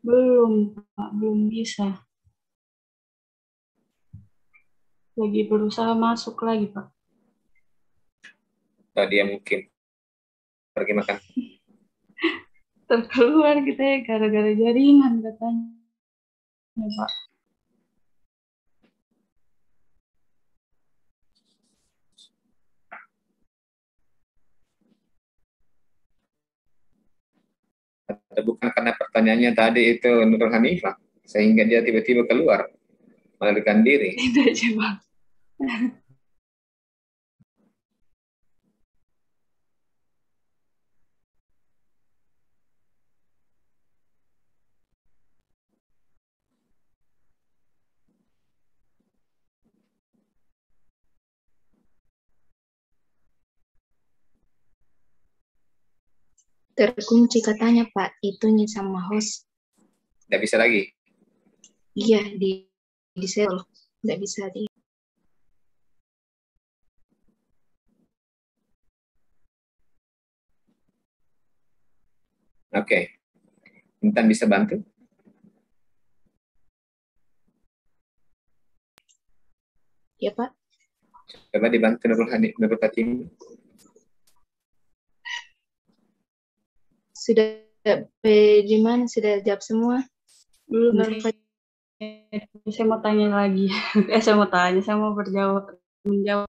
Belum, Pak. Belum bisa. Lagi berusaha masuk lagi, Pak. Tadi dia mungkin pergi makan. Terkeluar gitu ya, gara-gara jaringan katanya, Pak. Atau bukan karena pertanyaannya tadi itu Nurul Hanifah, sehingga dia tiba-tiba keluar, melarikan diri. Tidak, coba. Terkunci katanya Pak, itunya sama host. Tidak bisa lagi? Iya, di disable. Tidak bisa di. Oke. Intan bisa bantu? Ya Pak. Coba dibantu Nurul Fatimi. Sudah di mana? Sudah jawab semua? Belum. Saya mau tanya lagi. Saya mau menjawab.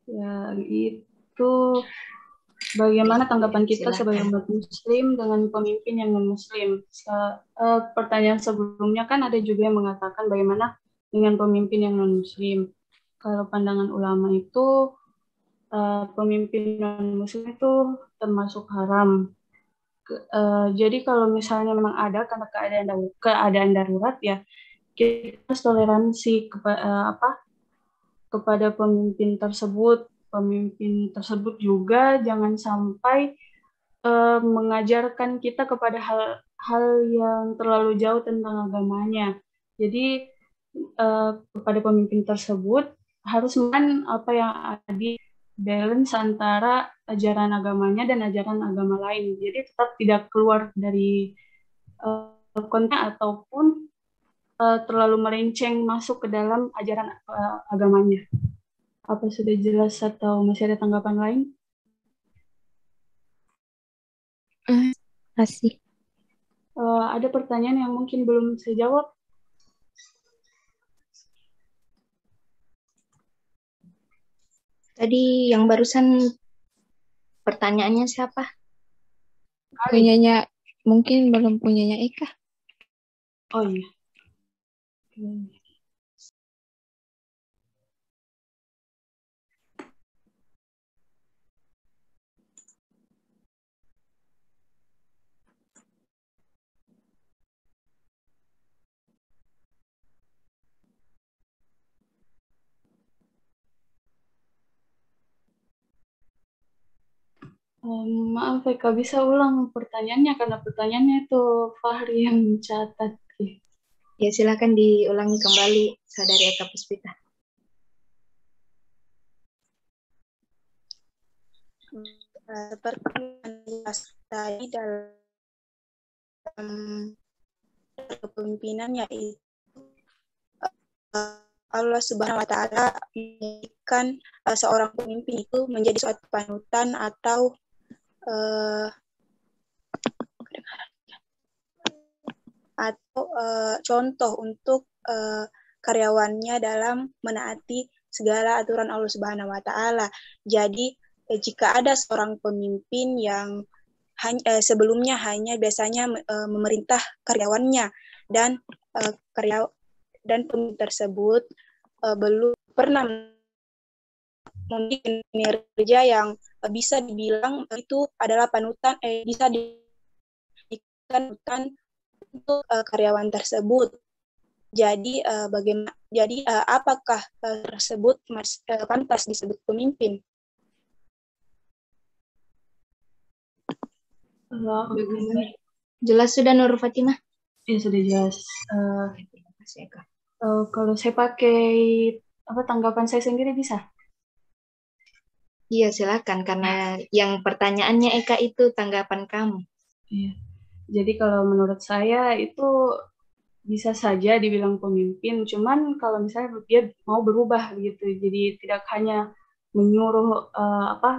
Ya, itu bagaimana tanggapan kita sebagai umat muslim dengan pemimpin yang non-muslim? Pertanyaan sebelumnya kan ada juga yang mengatakan bagaimana dengan pemimpin yang non-muslim. Kalau pandangan ulama itu, pemimpin non-muslim itu termasuk haram. Jadi kalau misalnya memang ada karena keadaan darurat ya, kita harus toleransi kepada pemimpin tersebut. Pemimpin tersebut juga jangan sampai mengajarkan kita kepada hal yang terlalu jauh tentang agamanya. Jadi kepada pemimpin tersebut harus menemukan apa yang ada di balance antara ajaran agamanya dan ajaran agama lain. Jadi tetap tidak keluar dari konteks ataupun terlalu melenceng masuk ke dalam ajaran agamanya. Apa sudah jelas atau masih ada tanggapan lain? Masih. Ada pertanyaan yang mungkin belum saya jawab? Tadi yang barusan pertanyaannya siapa? Punyanya, mungkin belum punyanya Eka. Oh iya. Maaf Eka, bisa ulang pertanyaannya karena pertanyaannya itu Fahri yang mencatat. Ya silakan diulangi kembali, Saudari Eka Puspita. Seperti yang tadi dalam kepemimpinan, yaitu Allah Subhanahu wa Ta'ala menjadikan seorang pemimpin itu menjadi suatu panutan atau contoh untuk karyawannya dalam menaati segala aturan Allah Subhanahu wa Ta'ala. Jadi jika ada seorang pemimpin yang sebelumnya hanya biasanya memerintah karyawannya dan pemimpin tersebut belum pernah memiliki kinerja yang bisa dibilang itu adalah panutan, bisa dijadikan panutan untuk karyawan tersebut. Jadi apakah tersebut pantas disebut pemimpin? Jelas sudah Nur Fatimah? Ya sudah jelas. Kalau saya pakai tanggapan saya sendiri bisa? Iya silakan, karena yang pertanyaannya Eka itu tanggapan kamu. Iya. Jadi kalau menurut saya itu bisa saja dibilang pemimpin, cuman kalau misalnya dia mau berubah gitu, jadi tidak hanya menyuruh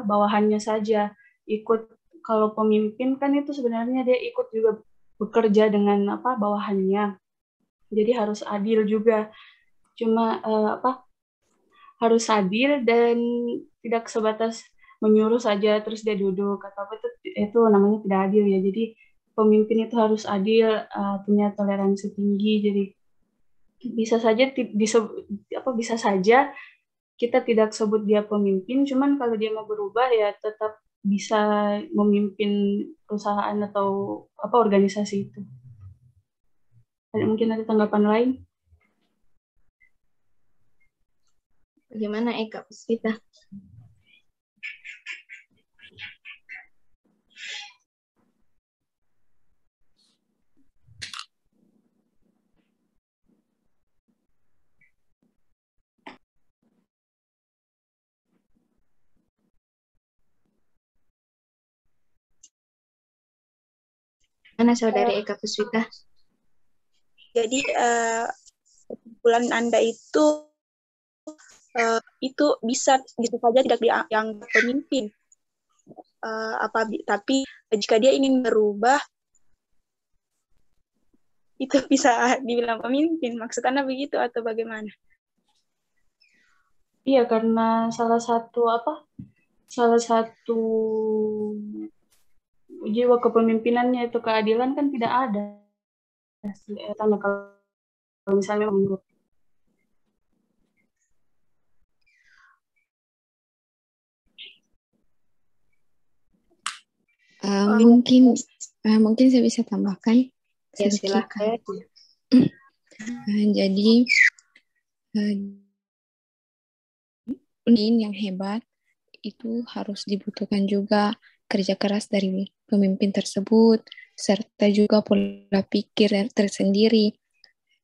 bawahannya saja ikut. Kalau pemimpin kan itu sebenarnya dia ikut juga bekerja dengan bawahannya, jadi harus adil juga. Cuma harus adil dan tidak sebatas menyuruh saja terus dia duduk atau itu namanya tidak adil ya. Jadi pemimpin itu harus adil, punya toleransi tinggi. Jadi bisa saja bisa saja kita tidak sebut dia pemimpin, cuman kalau dia mau berubah ya tetap bisa memimpin perusahaan atau organisasi itu. Mungkin ada tanggapan lain? Bagaimana Eka Puspita? Mana Saudari Eka Puspita? Jadi kesimpulan Anda itu bisa saja tidak dianggap pemimpin. Tapi jika dia ingin berubah, itu bisa dibilang pemimpin. Maksud Anda begitu atau bagaimana? Iya, karena salah satu jiwa kepemimpinannya itu keadilan kan tidak ada. Kalau misalnya menurut mungkin saya bisa tambahkan sedikit. Jadi pemimpin yang hebat itu harus dibutuhkan juga kerja keras dari pemimpin tersebut, serta juga pola pikir tersendiri,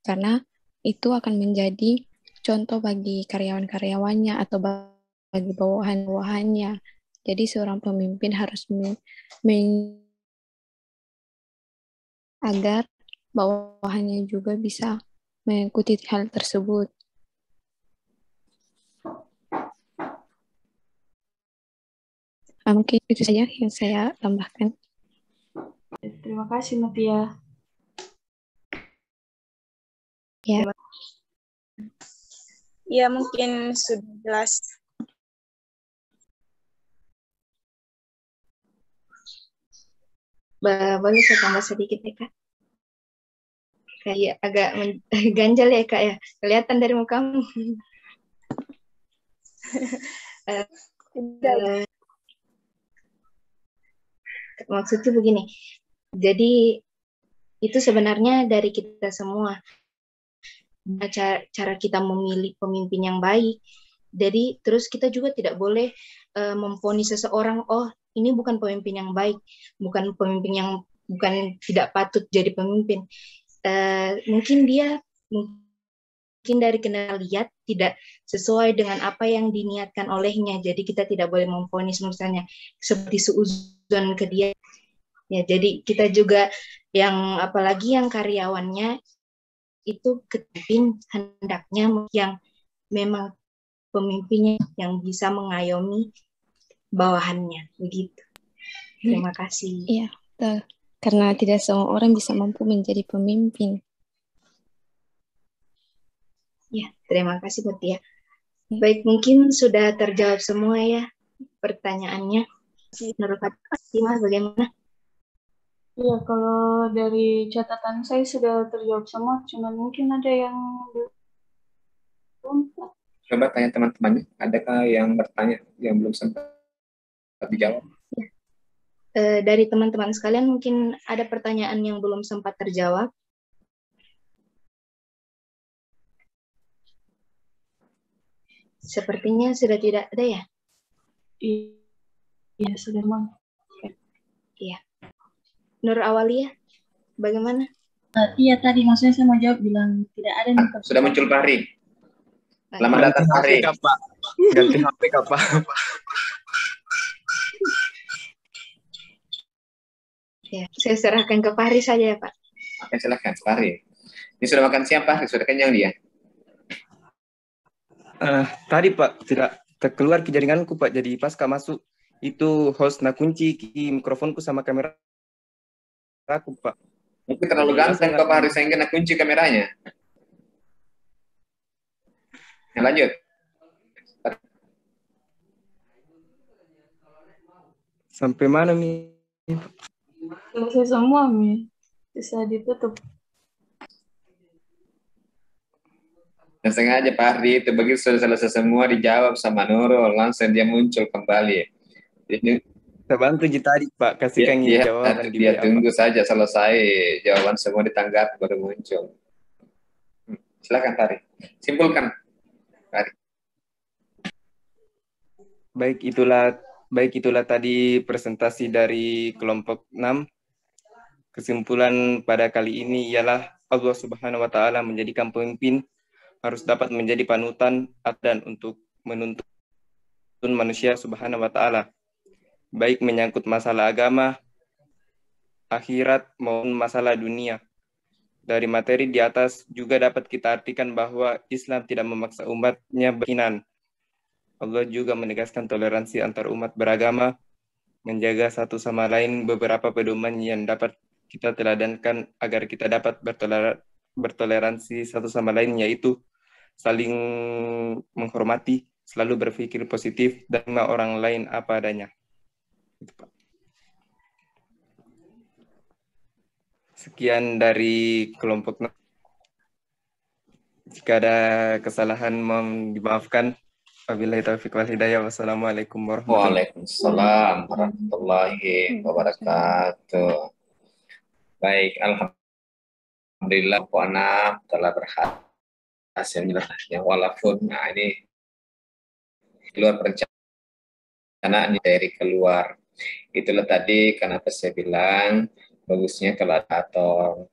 karena itu akan menjadi contoh bagi karyawan-karyawannya atau bagi bawahan-bawahannya. Jadi seorang pemimpin harus agar bawahannya juga bisa mengikuti hal tersebut. Mungkin itu saja yang saya tambahkan. Terima kasih, Mutia. Ya. Ya, mungkin sudah jelas. Boleh saya tambah sedikit ya, Kak? Kayak agak ganjal ya, Kak ya. Kelihatan dari mukamu. Maksudnya begini. Jadi itu sebenarnya dari kita semua. Cara kita memilih pemimpin yang baik. Jadi terus kita juga tidak boleh memvonis seseorang, oh ini bukan pemimpin yang baik, bukan pemimpin yang tidak patut jadi pemimpin. Mungkin dari kenal lihat tidak sesuai dengan apa yang diniatkan olehnya. Jadi kita tidak boleh memvonis misalnya seperti suudzon ke dia. Ya, jadi kita juga apalagi yang karyawannya itu pemimpin hendaknya yang memang pemimpinnya yang bisa mengayomi bawahannya, begitu. Terima kasih. Iya, karena tidak semua orang bisa mampu menjadi pemimpin. Ya, terima kasih Mutia. Baik, mungkin sudah terjawab semua ya pertanyaannya. Menurut Fatimah bagaimana? Iya, kalau dari catatan saya sudah terjawab semua, cuman mungkin ada yang belum. Coba tanya teman-temannya, adakah yang bertanya yang belum sempat dijawab? Ya. Dari teman-teman sekalian mungkin ada pertanyaan yang belum sempat terjawab. Sepertinya sudah tidak ada ya? Iya, sudah mau. Iya. Nur Awalia, bagaimana? Iya, tadi maksudnya saya mau jawab bilang tidak ada. Sudah muncul Fahri. Selamat datang Fahri. Ganti HP Pak. Ya, saya serahkan ke Fahri saja ya Pak. Oke, silakan Fahri. Ini sudah makan siang Pak? Sudah kenyang dia? Tadi Pak tidak terkeluar ke jaringanku Pak. Jadi pas masuk itu host kunci mikrofonku sama kamera aku Pak. Mungkin terlalu ganteng Pak Fahri sehingga kunci kameranya. Ya, lanjut. Sampai mana Mi? Selesai semua Mi. Bisa ditutup. Dan sengaja Pak Fahri itu begitu sudah selesai semua dijawab sama Nurul, langsung dia muncul kembali. Jadi kita bantu tadi Pak, kasihkan jawaban dia tunggu saja selesai jawaban semua ditanggapi baru muncul. Silakan Fahri, simpulkan Fahri. Baik itulah tadi presentasi dari kelompok 6. Kesimpulan pada kali ini ialah Allah Subhanahu wa taala menjadikan pemimpin harus dapat menjadi panutan dan untuk menuntun manusia Subhanahu wa taala, baik menyangkut masalah agama, akhirat maupun masalah dunia. Dari materi di atas juga dapat kita artikan bahwa Islam tidak memaksa umatnya beriman. Allah juga menegaskan toleransi antar umat beragama, menjaga satu sama lain beberapa pedoman yang dapat kita teladankan agar kita dapat bertoleransi satu sama lain, yaitu saling menghormati, selalu berpikir positif, dan menerima orang lain apa adanya. Sekian dari kelompok. Jika ada kesalahan mohon dimaafkan. Wabillahi taufiq wal hidayah. Wassalamualaikum warahmatullahi wabarakatuh. Baik, alhamdulillah Puana telah berhasil menjelaskannya, walaupun ini keluar perencanaan dari keluar Itulah tadi kenapa saya bilang bagusnya kalau ada ator.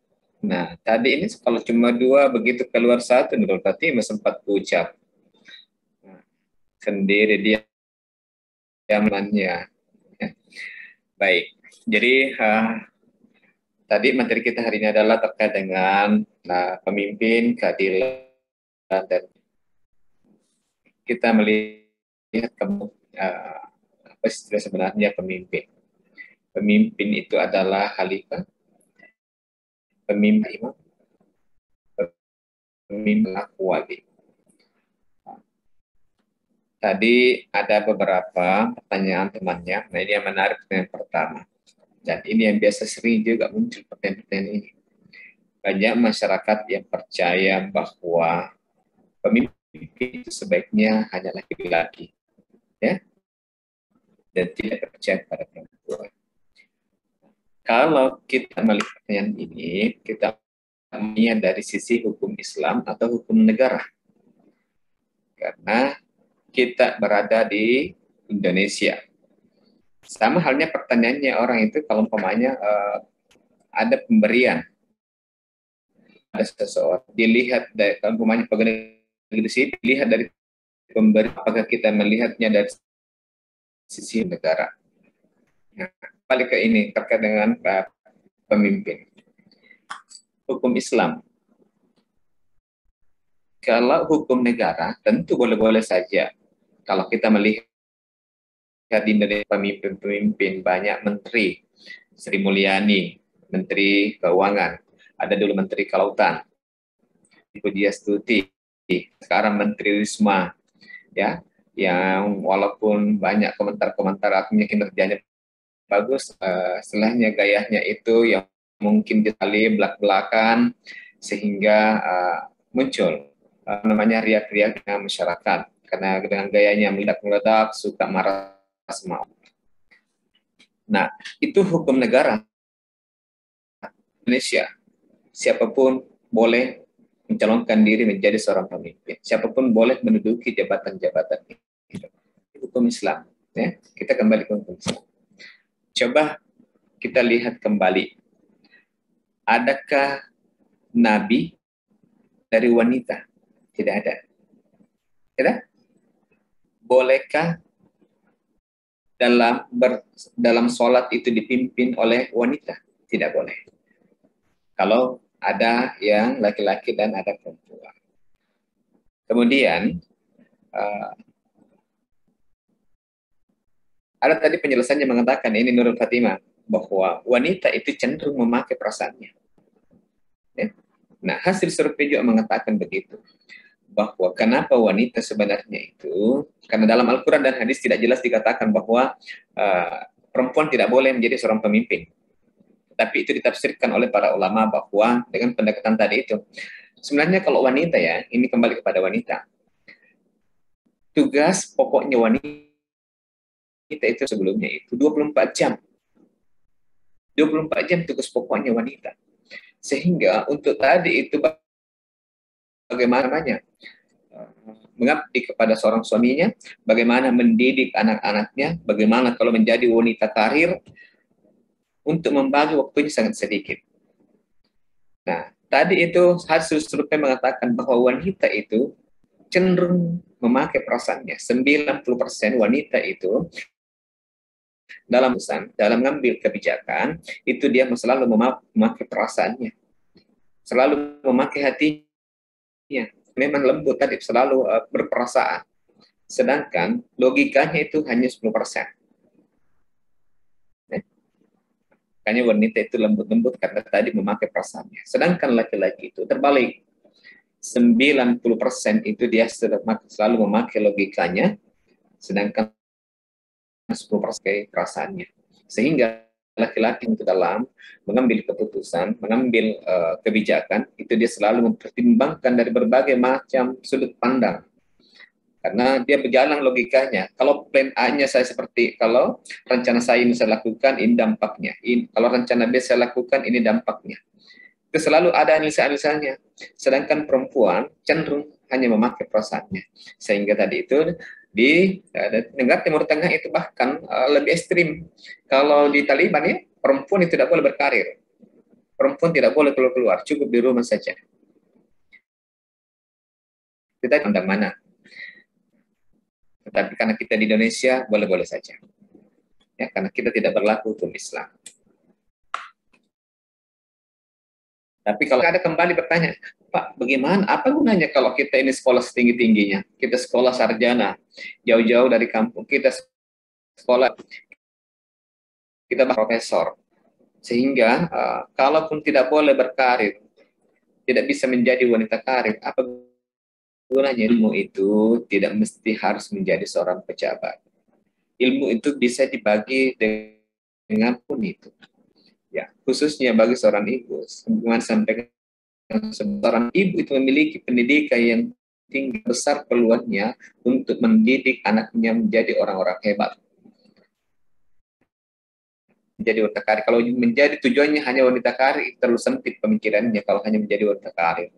Nah, tadi ini kalau cuma 2, begitu keluar 1, Nurul Fatimah sempat ucap sendiri dia zamannya. Baik, jadi tadi materi kita hari ini adalah terkait dengan pemimpin, keadilan, dan kita melihat apa istilah sebenarnya pemimpin. Pemimpin itu adalah khalifah, pemimpin imam, pemimpin wali. Tadi ada beberapa pertanyaan temannya. Nah, ini yang menarik yang pertama. Dan ini yang biasa sering juga muncul pertanyaan-pertanyaan ini. Banyak masyarakat yang percaya bahwa pemimpin itu sebaiknya hanya laki-laki, ya, dan tidak percaya pada perempuan. Kalau kita melihat pertanyaan ini, kita melihat dari sisi hukum Islam atau hukum negara. Karena kita berada di Indonesia. Sama halnya pertanyaannya orang itu kalau umpamanya ada pemberian, ada seseorang, dilihat dari kalau umpamanya pegawai negeri sipil, dilihat dari pemberi, apakah kita melihatnya dari sisi negara. Nah, balik ke ini terkait dengan pemimpin. Hukum Islam. Kalau hukum negara tentu boleh-boleh saja. Kalau kita melihat di Indonesia pemimpin-pemimpin, banyak menteri, Sri Mulyani, Menteri Keuangan, ada dulu Menteri Kelautan, Ibu Diastuti, sekarang Menteri Risma, ya, yang walaupun banyak komentar-komentar artinya kinerjanya bagus, istilahnya gayanya itu yang mungkin ditali belak-belakan sehingga muncul namanya riak-riak dengan masyarakat karena dengan gayanya meledak-meledak, suka marah semau. Nah, itu hukum negara Indonesia. Siapapun boleh mencalonkan diri menjadi seorang pemimpin. Siapapun boleh menduduki jabatan-jabatan itu. Hukum Islam. Ya. Kita kembali ke hukum Islam. Coba kita lihat kembali. Adakah Nabi dari wanita? Tidak ada. Tidak? Bolehkah dalam sholat itu dipimpin oleh wanita? Tidak boleh. Kalau ada yang laki-laki dan ada perempuan. Kemudian ada tadi penjelasannya mengatakan ini Nurul Fatimah bahwa wanita itu cenderung memakai perasaannya. Ya. Nah, hasil survei juga mengatakan begitu. Bahwa kenapa wanita sebenarnya itu, karena dalam Al-Quran dan hadis tidak jelas dikatakan bahwa perempuan tidak boleh menjadi seorang pemimpin. Tapi itu ditafsirkan oleh para ulama bahwa dengan pendekatan tadi itu, sebenarnya kalau wanita ya, ini kembali kepada wanita. Tugas pokoknya wanita itu sebelumnya itu 24 jam. 24 jam tugas pokoknya wanita. Sehingga untuk tadi itu bagaimana mengabdi kepada seorang suaminya, bagaimana mendidik anak-anaknya, bagaimana kalau menjadi wanita karir, untuk membagi waktunya sangat sedikit. Nah, tadi itu hasil survei mengatakan bahwa wanita itu cenderung memakai perasaannya. 90% wanita itu dalam mengambil kebijakan, itu dia selalu memakai perasaannya. Selalu memakai hatinya. Memang lembut tadi, selalu berperasaan. Sedangkan logikanya itu hanya 10%. Makanya wanita itu lembut-lembut karena tadi memakai perasaannya. Sedangkan laki-laki itu terbalik. 90% itu dia selalu memakai logikanya, sedangkan 10% perasaannya. Sehingga laki-laki itu dalam mengambil keputusan, mengambil kebijakan, itu dia selalu mempertimbangkan dari berbagai macam sudut pandang. Karena dia berjalan logikanya. Kalau plan A-nya saya seperti, kalau rencana saya ini saya lakukan, ini dampaknya. Kalau rencana B saya lakukan, ini dampaknya. Itu selalu ada analisa-analisanya. Sedangkan perempuan cenderung hanya memakai perasaannya. Sehingga tadi itu Di negara Timur Tengah itu bahkan lebih ekstrim. Kalau di Taliban ya, perempuan itu tidak boleh berkarir. Perempuan tidak boleh keluar, cukup di rumah saja. Kita di mana? Tetapi karena kita di Indonesia, boleh-boleh saja. Ya, karena kita tidak berlaku hukum Islam. Tapi kalau ada kembali bertanya, Pak, bagaimana? Apa gunanya kalau kita ini sekolah setinggi-tingginya? Kita sekolah sarjana, jauh-jauh dari kampung. Kita sekolah, kita profesor. Sehingga, kalaupun tidak boleh berkarir, tidak bisa menjadi wanita karir, apa gunanya? Ilmu itu tidak mesti harus menjadi seorang pejabat. Ilmu itu bisa dibagi dengan pun itu. Ya, khususnya bagi seorang ibu, sebagaimana sampai seorang ibu itu memiliki pendidikan yang tinggi, besar peluangnya untuk mendidik anaknya menjadi orang-orang hebat. Menjadi wanita karir. Kalau menjadi tujuannya hanya wanita karir, terlalu sempit pemikirannya kalau hanya menjadi wanita karir.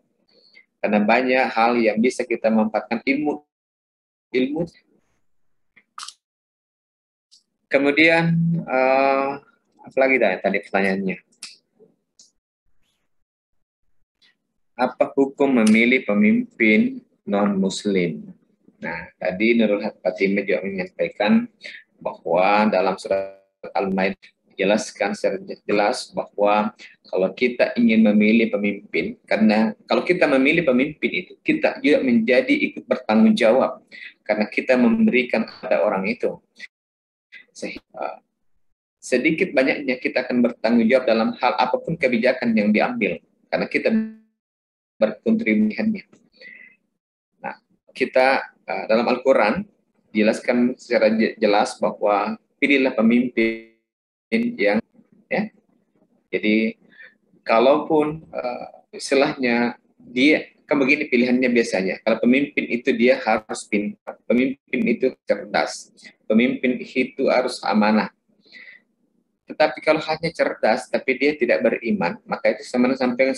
Karena banyak hal yang bisa kita manfaatkan ilmu. Kemudian apalagi tadi pertanyaannya? Apa hukum memilih pemimpin non-Muslim? Nah, tadi Nurul Fatimah juga menyampaikan bahwa dalam surat Al-Maidah jelaskan secara jelas bahwa kalau kita ingin memilih pemimpin, karena kalau kita memilih pemimpin itu, kita juga menjadi ikut bertanggung jawab karena kita memberikan pada orang itu. Sehingga sedikit banyaknya kita akan bertanggung jawab dalam hal apapun kebijakan yang diambil karena kita berkontribusinya. Nah, kita dalam Al-Quran jelaskan secara jelas bahwa pilihlah pemimpin yang ya. Jadi kalaupun istilahnya dia kan begini pilihannya biasanya. Kalau pemimpin itu dia harus pintar, pemimpin itu cerdas, pemimpin itu harus amanah. Tetapi kalau hanya cerdas tapi dia tidak beriman, maka itu sama sampai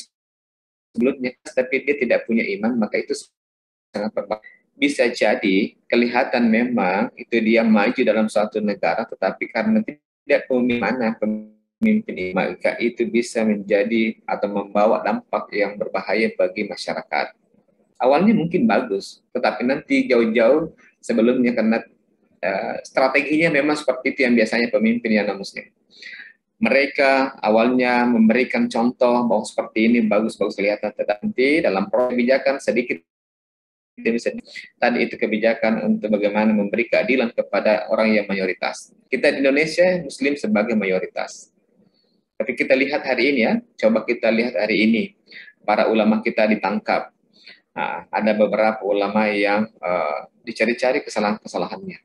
sebelumnya, tapi dia tidak punya iman, maka itu sangat berbahaya. Bisa jadi kelihatan memang itu dia maju dalam suatu negara, tetapi karena tidak punya pemimpin, maka itu bisa menjadi atau membawa dampak yang berbahaya bagi masyarakat. Awalnya mungkin bagus, tetapi nanti jauh-jauh sebelumnya karena strateginya memang seperti itu yang biasanya pemimpin yang non-Muslim. Mereka awalnya memberikan contoh bahwa seperti ini bagus-bagus kelihatan, tetapi dalam kebijakan sedikit tadi itu kebijakan untuk bagaimana memberi keadilan kepada orang yang mayoritas. Kita di Indonesia Muslim sebagai mayoritas. Tapi kita lihat hari ini ya, coba kita lihat hari ini para ulama kita ditangkap. Nah, ada beberapa ulama yang dicari-cari kesalahan-kesalahannya.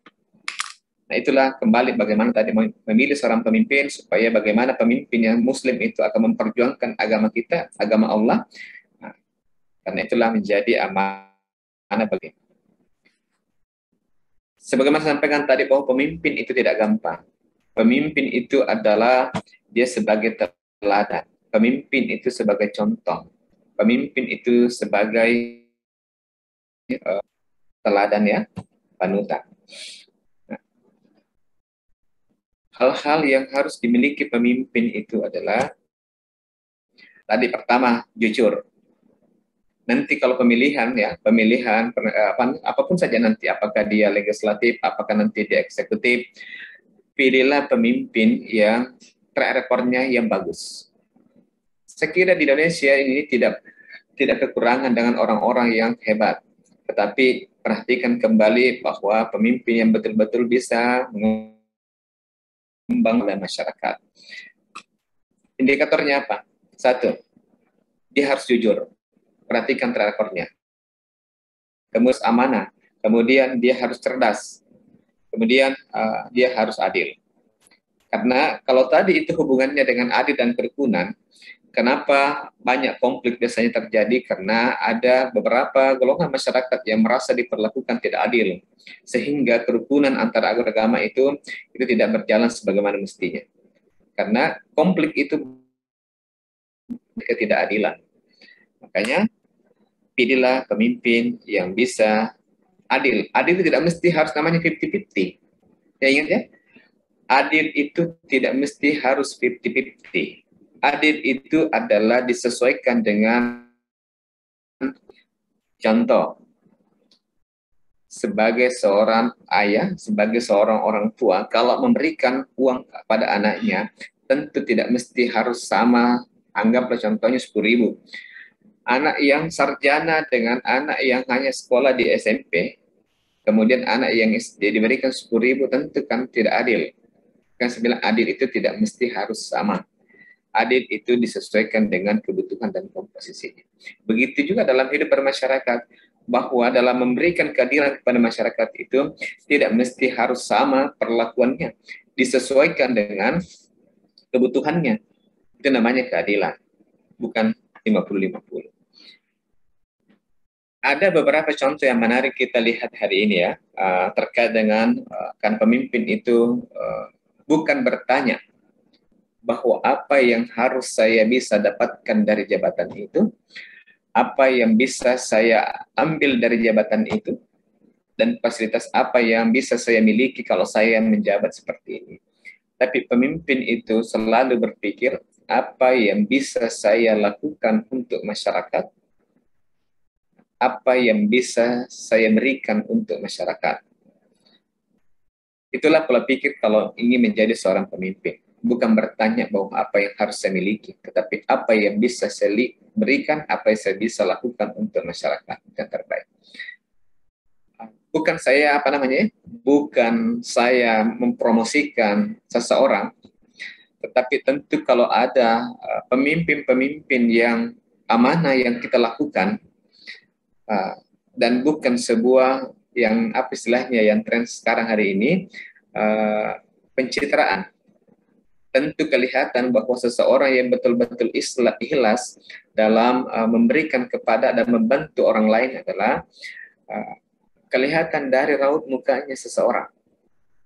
Nah, itulah kembali bagaimana tadi memilih seorang pemimpin supaya bagaimana pemimpin yang Muslim itu akan memperjuangkan agama kita, agama Allah. Nah, karena itulah menjadi amanah bagi. Sebagaimana sampaikan tadi bahwa pemimpin itu tidak gampang. Pemimpin itu adalah dia sebagai teladan. Pemimpin itu sebagai contoh. Pemimpin itu sebagai teladan ya, panutan. Hal-hal yang harus dimiliki pemimpin itu adalah tadi pertama jujur. Nanti kalau pemilihan apapun saja nanti, apakah dia legislatif, apakah nanti dia eksekutif, pilihlah pemimpin yang track record-nya yang bagus. Saya kira di Indonesia ini tidak kekurangan dengan orang-orang yang hebat, tetapi perhatikan kembali bahwa pemimpin yang betul-betul bisa membangun masyarakat. Indikatornya apa? Satu, dia harus jujur. Perhatikan track record-nya. Kemudian amanah. Kemudian dia harus cerdas. Kemudian dia harus adil. Karena kalau tadi itu hubungannya dengan adil dan kerukunan, kenapa banyak konflik biasanya terjadi? Karena ada beberapa golongan masyarakat yang merasa diperlakukan tidak adil. Sehingga kerukunan antara agama itu tidak berjalan sebagaimana mestinya. Karena konflik itu ketidakadilan. Makanya pilihlah pemimpin yang bisa adil. Adil itu tidak mesti harus namanya 50-50. Ya ingat ya, adil itu tidak mesti harus 50-50. Adil itu adalah disesuaikan dengan contoh. Sebagai seorang ayah, sebagai seorang orang tua, kalau memberikan uang kepada anaknya, tentu tidak mesti harus sama. Anggaplah contohnya 10.000. Anak yang sarjana dengan anak yang hanya sekolah di SMP, kemudian anak yang SD diberikan 10.000, tentu kan tidak adil. Kan saya bilang adil itu tidak mesti harus sama. Adil itu disesuaikan dengan kebutuhan dan komposisinya. Begitu juga dalam hidup bermasyarakat, bahwa dalam memberikan keadilan kepada masyarakat itu tidak mesti harus sama perlakuannya, disesuaikan dengan kebutuhannya. Itu namanya keadilan, bukan 50-50. Ada beberapa contoh yang menarik kita lihat hari ini ya, terkait dengan kan pemimpin itu bukan bertanya bahwa apa yang harus saya bisa dapatkan dari jabatan itu, apa yang bisa saya ambil dari jabatan itu, dan fasilitas apa yang bisa saya miliki kalau saya menjabat seperti ini. Tapi pemimpin itu selalu berpikir apa yang bisa saya lakukan untuk masyarakat, apa yang bisa saya berikan untuk masyarakat. Itulah pola pikir kalau ingin menjadi seorang pemimpin. Bukan bertanya bahwa apa yang harus saya miliki, tetapi apa yang bisa saya berikan, apa yang saya bisa lakukan untuk masyarakat yang terbaik. Bukan saya bukan saya mempromosikan seseorang, tetapi tentu kalau ada pemimpin-pemimpin yang amanah yang kita lakukan, dan bukan sebuah yang apa istilahnya yang tren sekarang hari ini, pencitraan. Tentu kelihatan bahwa seseorang yang betul-betul ikhlas dalam memberikan kepada dan membantu orang lain adalah kelihatan dari raut mukanya seseorang,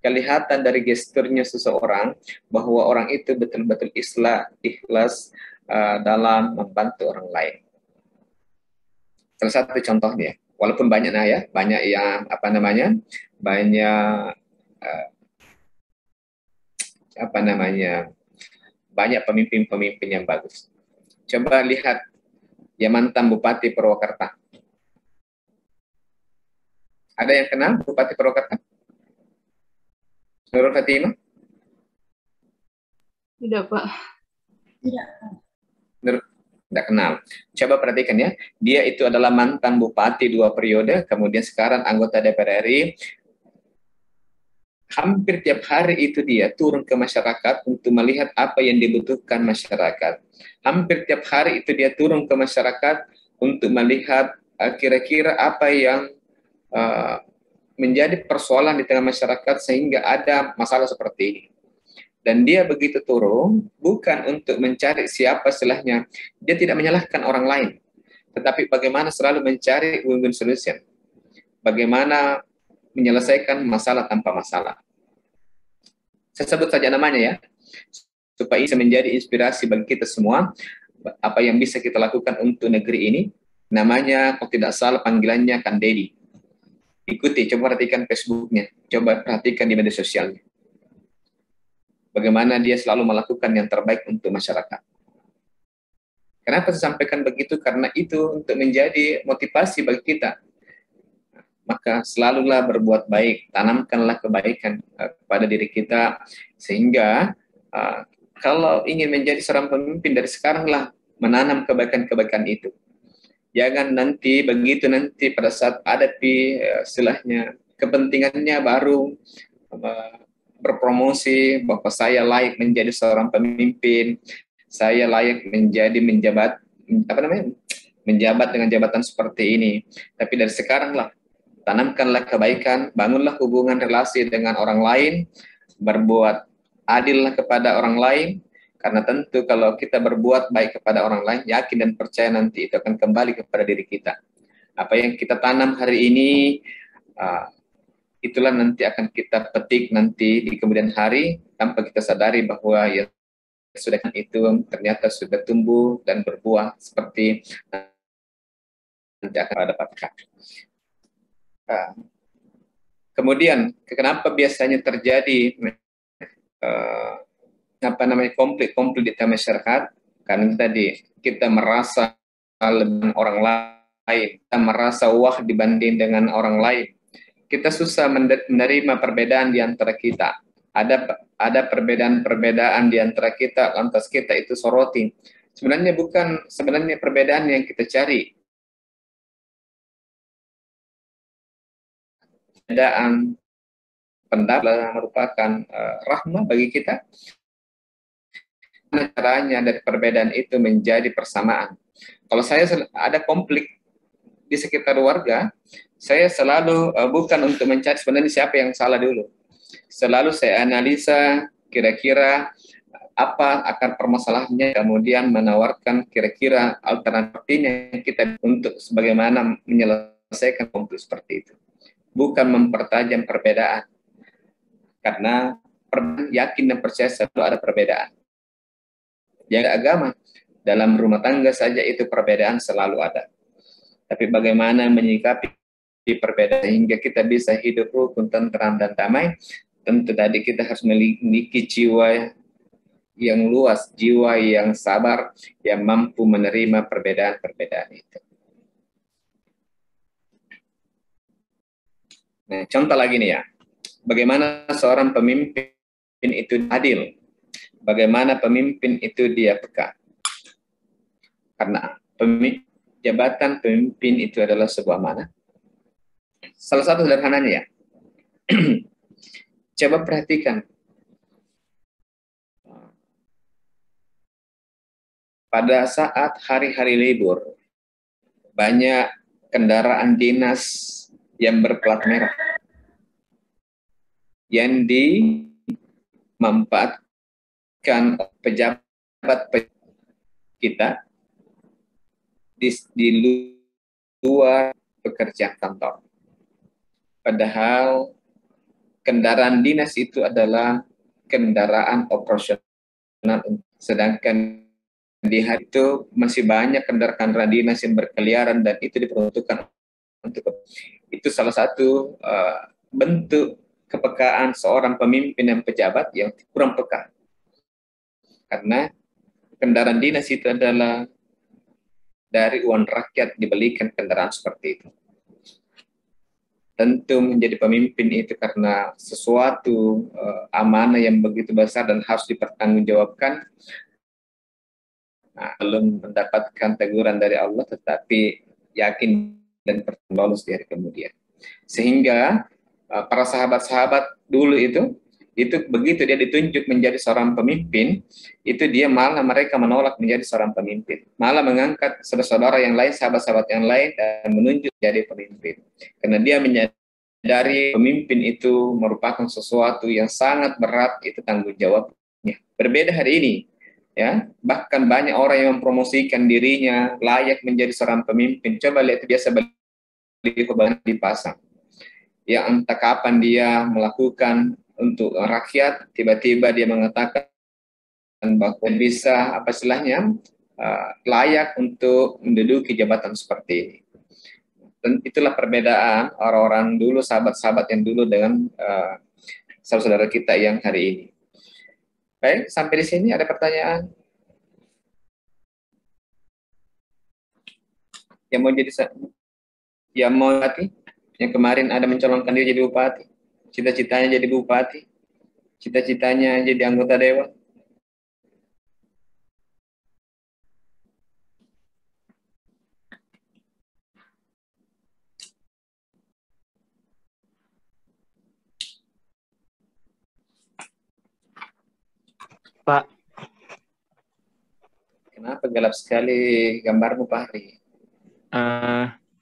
kelihatan dari gesturnya seseorang bahwa orang itu betul-betul ikhlas dalam membantu orang lain. Salah satu contohnya, walaupun banyak banyak yang banyak pemimpin-pemimpin yang bagus. Coba lihat yang mantan Bupati Purwakarta. Ada yang kenal Bupati Purwakarta? Nurul Fatimah? Tidak, Pak. Tidak. Tidak kenal. Coba perhatikan ya, dia itu adalah mantan Bupati 2 periode, kemudian sekarang anggota DPR RI. Hampir tiap hari itu dia turun ke masyarakat untuk melihat apa yang dibutuhkan masyarakat. Hampir tiap hari itu dia turun ke masyarakat untuk melihat kira-kira apa yang menjadi persoalan di tengah masyarakat sehingga ada masalah seperti ini. Dan dia begitu turun bukan untuk mencari siapa salahnya. Dia tidak menyalahkan orang lain, tetapi bagaimana selalu mencari win-win solution. Bagaimana menyelesaikan masalah tanpa masalah. Saya sebut saja namanya ya, supaya bisa menjadi inspirasi bagi kita semua, apa yang bisa kita lakukan untuk negeri ini. Namanya, kalau tidak salah panggilannya Kang Dedi. Ikuti, coba perhatikan Facebooknya, coba perhatikan di media sosialnya. Bagaimana dia selalu melakukan yang terbaik untuk masyarakat. Kenapa saya sampaikan begitu? Karena itu untuk menjadi motivasi bagi kita. Maka selalulah berbuat baik, tanamkanlah kebaikan kepada diri kita, sehingga kalau ingin menjadi seorang pemimpin dari sekaranglah menanam kebaikan-kebaikan itu. Jangan nanti begitu nanti pada saat hadapi istilahnya kepentingannya baru berpromosi bahwa saya layak menjadi seorang pemimpin, saya layak menjabat dengan jabatan seperti ini. Tapi dari sekaranglah tanamkanlah kebaikan, bangunlah hubungan relasi dengan orang lain, berbuat adillah kepada orang lain, karena tentu kalau kita berbuat baik kepada orang lain, yakin dan percaya nanti itu akan kembali kepada diri kita. Apa yang kita tanam hari ini, itulah nanti akan kita petik nanti di kemudian hari, tanpa kita sadari bahwa ya sudah itu ternyata sudah tumbuh dan berbuah seperti nanti akan dapatkan. Kemudian kenapa biasanya terjadi konflik di tengah masyarakat? Karena tadi kita merasa lebih orang lain, kita merasa wah dibanding dengan orang lain. Kita susah menerima perbedaan di antara kita. Ada perbedaan di antara kita, lantas kita itu soroti. Sebenarnya bukan perbedaan yang kita cari. Perbedaan pendapat merupakan rahmah bagi kita. Caranya dari perbedaan itu menjadi persamaan. Kalau saya ada konflik di sekitar warga, saya selalu bukan untuk mencari sebenarnya siapa yang salah dulu. Selalu saya analisa kira-kira apa akar permasalahannya, kemudian menawarkan kira-kira alternatifnya kita untuk sebagaimana menyelesaikan konflik seperti itu. Bukan mempertajam perbedaan. Karena yakin dan percaya selalu ada perbedaan. Yang agama, dalam rumah tangga saja itu perbedaan selalu ada. Tapi bagaimana menyikapi perbedaan sehingga kita bisa hidup rukun, tentram, dan damai, tentu tadi kita harus memiliki jiwa yang luas, jiwa yang sabar, yang mampu menerima perbedaan-perbedaan itu. Nah, contoh lagi nih ya, bagaimana seorang pemimpin itu adil, bagaimana pemimpin itu dia peka. Karena jabatan pemimpin itu adalah sebuah amanah. Salah satu sederhananya ya, coba perhatikan. Pada saat hari-hari libur, banyak kendaraan dinas yang berplat merah yang dimanfaatkan pejabat kita di luar pekerjaan kantor. Padahal kendaraan dinas itu adalah kendaraan operasional, sedangkan di hari itu masih banyak kendaraan dinas yang berkeliaran dan itu diperuntukkan untuk itu. Salah satu bentuk kepekaan seorang pemimpin dan pejabat yang kurang peka, karena kendaraan dinas itu adalah dari uang rakyat dibelikan kendaraan seperti itu. Tentu menjadi pemimpin itu karena sesuatu amanah yang begitu besar dan harus dipertanggungjawabkan. Nah, belum mendapatkan teguran dari Allah, tetapi yakin dan lolos di hari kemudian. Sehingga para sahabat-sahabat dulu itu begitu dia ditunjuk menjadi seorang pemimpin, itu dia malah mereka menolak menjadi seorang pemimpin, malah mengangkat saudara-saudara yang lain, sahabat-sahabat yang lain dan menunjuk jadi pemimpin, karena dia menyadari pemimpin itu merupakan sesuatu yang sangat berat, itu tanggung jawabnya. Berbeda hari ini, ya, bahkan banyak orang yang mempromosikan dirinya layak menjadi seorang pemimpin. Coba lihat, biasa beli barang di pasar, ya entah kapan dia melakukan untuk rakyat, tiba-tiba dia mengatakan bahwa bisa apa istilahnya layak untuk menduduki jabatan seperti ini. Dan itulah perbedaan orang-orang dulu, sahabat-sahabat yang dulu dengan saudara-saudara kita yang hari ini. Baik, sampai di sini ada pertanyaan? Yang mau jadi bupati, yang kemarin ada mencalonkan diri jadi bupati, cita-citanya jadi bupati, cita-citanya jadi anggota dewan. Pak. Kenapa gelap sekali gambarmu, Pak Hari?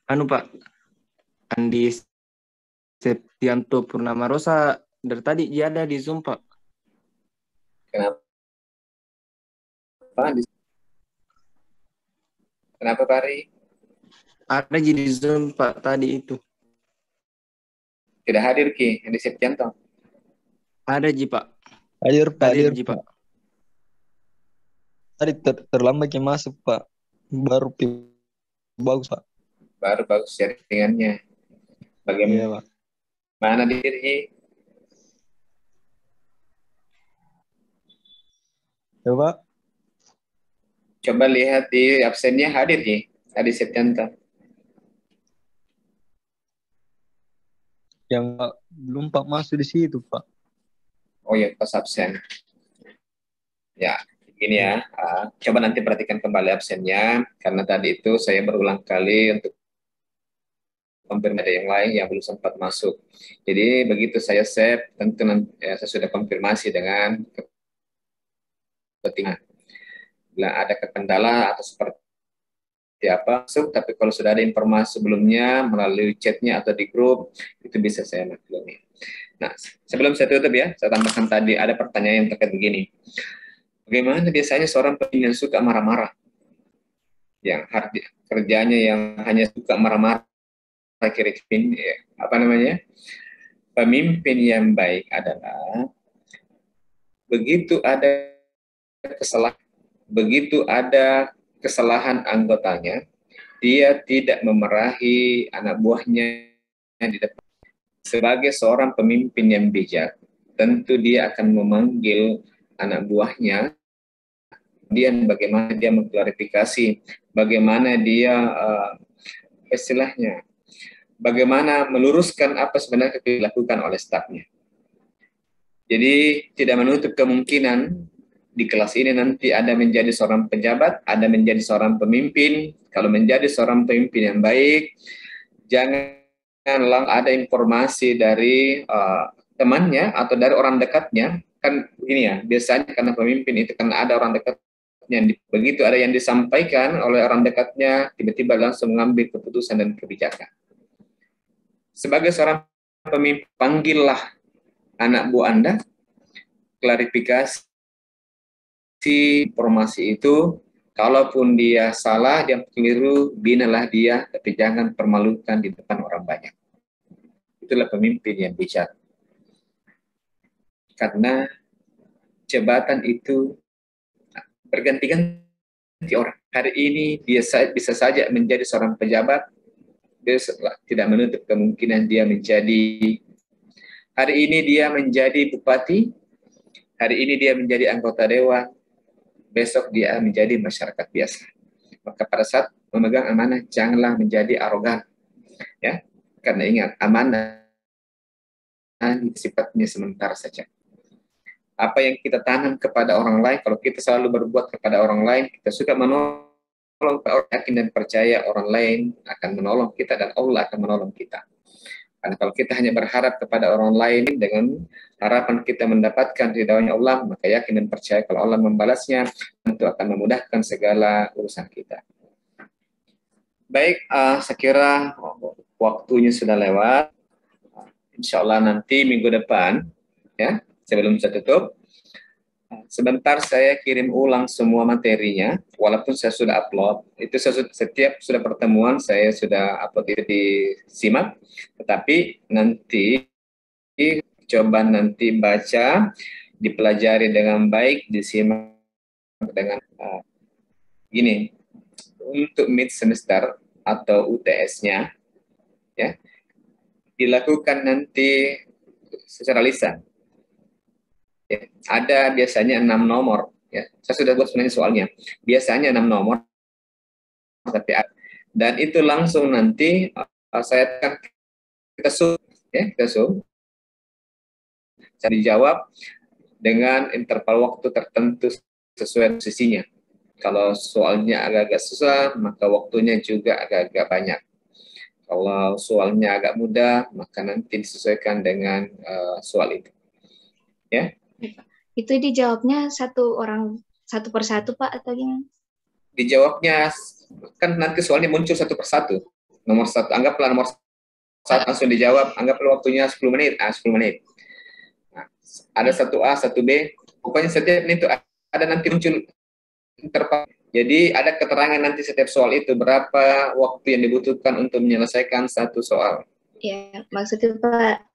Pak, Andi Septianto Purnama Rosa dari tadi dia ada di Zoom, Pak. Kenapa? Kenapa, Pak Hari? Ada di Zoom, Pak, tadi itu. Tidak hadir, Ki, Andi Septianto? Ada, Pak. Hadir, Pak. Tadi terlambat yang masuk, Pak. Baru bagus, Pak. Baru bagus jaringannya. Bagaimana? Iya, Pak. Mana diri? Coba lihat di absennya hadir Ji, Adi Septianta. Yang belum Pak masuk di situ Pak. Oh ya, pas absen. Ya, gini ya. Coba nanti perhatikan kembali absennya, karena tadi itu saya berulang kali untuk konfirmasi ada yang lain yang belum sempat masuk. Jadi begitu saya save, tentu nanti, saya sudah konfirmasi dengan kepentingan. Bila ada kendala atau seperti apa, masuk. Tapi kalau sudah ada informasi sebelumnya melalui chatnya atau di grup, itu bisa saya maklumi. Nah, sebelum saya tutup ya, saya tambahkan tadi ada pertanyaan yang terkait begini. Bagaimana biasanya seorang pemimpin yang suka marah-marah? Yang kerjanya yang hanya suka marah-marah, pemimpin yang baik adalah begitu ada kesalahan anggotanya, dia tidak memarahi anak buahnya di depan. Sebagai seorang pemimpin yang bijak, tentu dia akan memanggil anak buahnya, kemudian bagaimana dia mengklarifikasi, bagaimana dia bagaimana meluruskan apa sebenarnya yang dilakukan oleh stafnya. Jadi tidak menutup kemungkinan di kelas ini nanti ada menjadi seorang pejabat, ada menjadi seorang pemimpin. Kalau menjadi seorang pemimpin yang baik, janganlah ada informasi dari temannya atau dari orang dekatnya. Kan ini ya, biasanya karena pemimpin itu kan ada orang dekatnya. Begitu ada yang disampaikan oleh orang dekatnya, tiba-tiba langsung mengambil keputusan dan kebijakan. Sebagai seorang pemimpin, panggillah anak buah Anda, klarifikasi informasi itu, kalaupun dia salah, dia keliru, binalah dia, tapi jangan permalukan di depan orang banyak. Itulah pemimpin yang bijak. Karena jabatan itu berganti-ganti orang. Hari ini dia bisa saja menjadi seorang pejabat, besok tidak menutup kemungkinan dia hari ini dia menjadi bupati, hari ini dia menjadi anggota dewan, besok dia menjadi masyarakat biasa. Maka pada saat memegang amanah, janganlah menjadi arogan. Ya, karena ingat, amanah sifatnya sementara saja. Apa yang kita tanam kepada orang lain, kalau kita selalu berbuat kepada orang lain, kita suka menolong, yakin dan percaya orang lain akan menolong kita dan Allah akan menolong kita. Karena kalau kita hanya berharap kepada orang lain dengan harapan kita mendapatkan ridhonya Allah, maka yakin dan percaya kalau Allah membalasnya, tentu akan memudahkan segala urusan kita. Baik, saya kira waktunya sudah lewat. Insya Allah nanti minggu depan, ya, sebelum saya tutup, sebentar saya kirim ulang semua materinya, walaupun saya sudah upload, itu setiap sudah pertemuan saya sudah upload itu disimak, tetapi nanti coba nanti baca, dipelajari dengan baik, disimak dengan gini, untuk mid semester atau UTS-nya, ya, dilakukan nanti secara lisan. Ya, ada biasanya 6 nomor. Ya. Saya sudah buat sebenarnya soalnya. Biasanya 6 nomor. Tapi dan itu langsung nanti saya akan kita zoom. Ya, kita zoom. Saya dijawab dengan interval waktu tertentu sesuai posisinya. Kalau soalnya agak-agak susah, maka waktunya juga agak-agak banyak. Kalau soalnya agak mudah, maka nanti disesuaikan dengan soal itu. Ya. Itu dijawabnya satu persatu Pak atau gimana? Dijawabnya kan nanti soalnya muncul satu persatu. Nomor 1, anggaplah nomor 1 langsung dijawab, anggaplah waktunya 10 menit. 10 menit. Nah, ada 1A, 1B, pokoknya setiap menit itu ada nanti muncul interval. Jadi ada keterangan nanti setiap soal itu berapa waktu yang dibutuhkan untuk menyelesaikan satu soal. Ya, maksudnya Pak,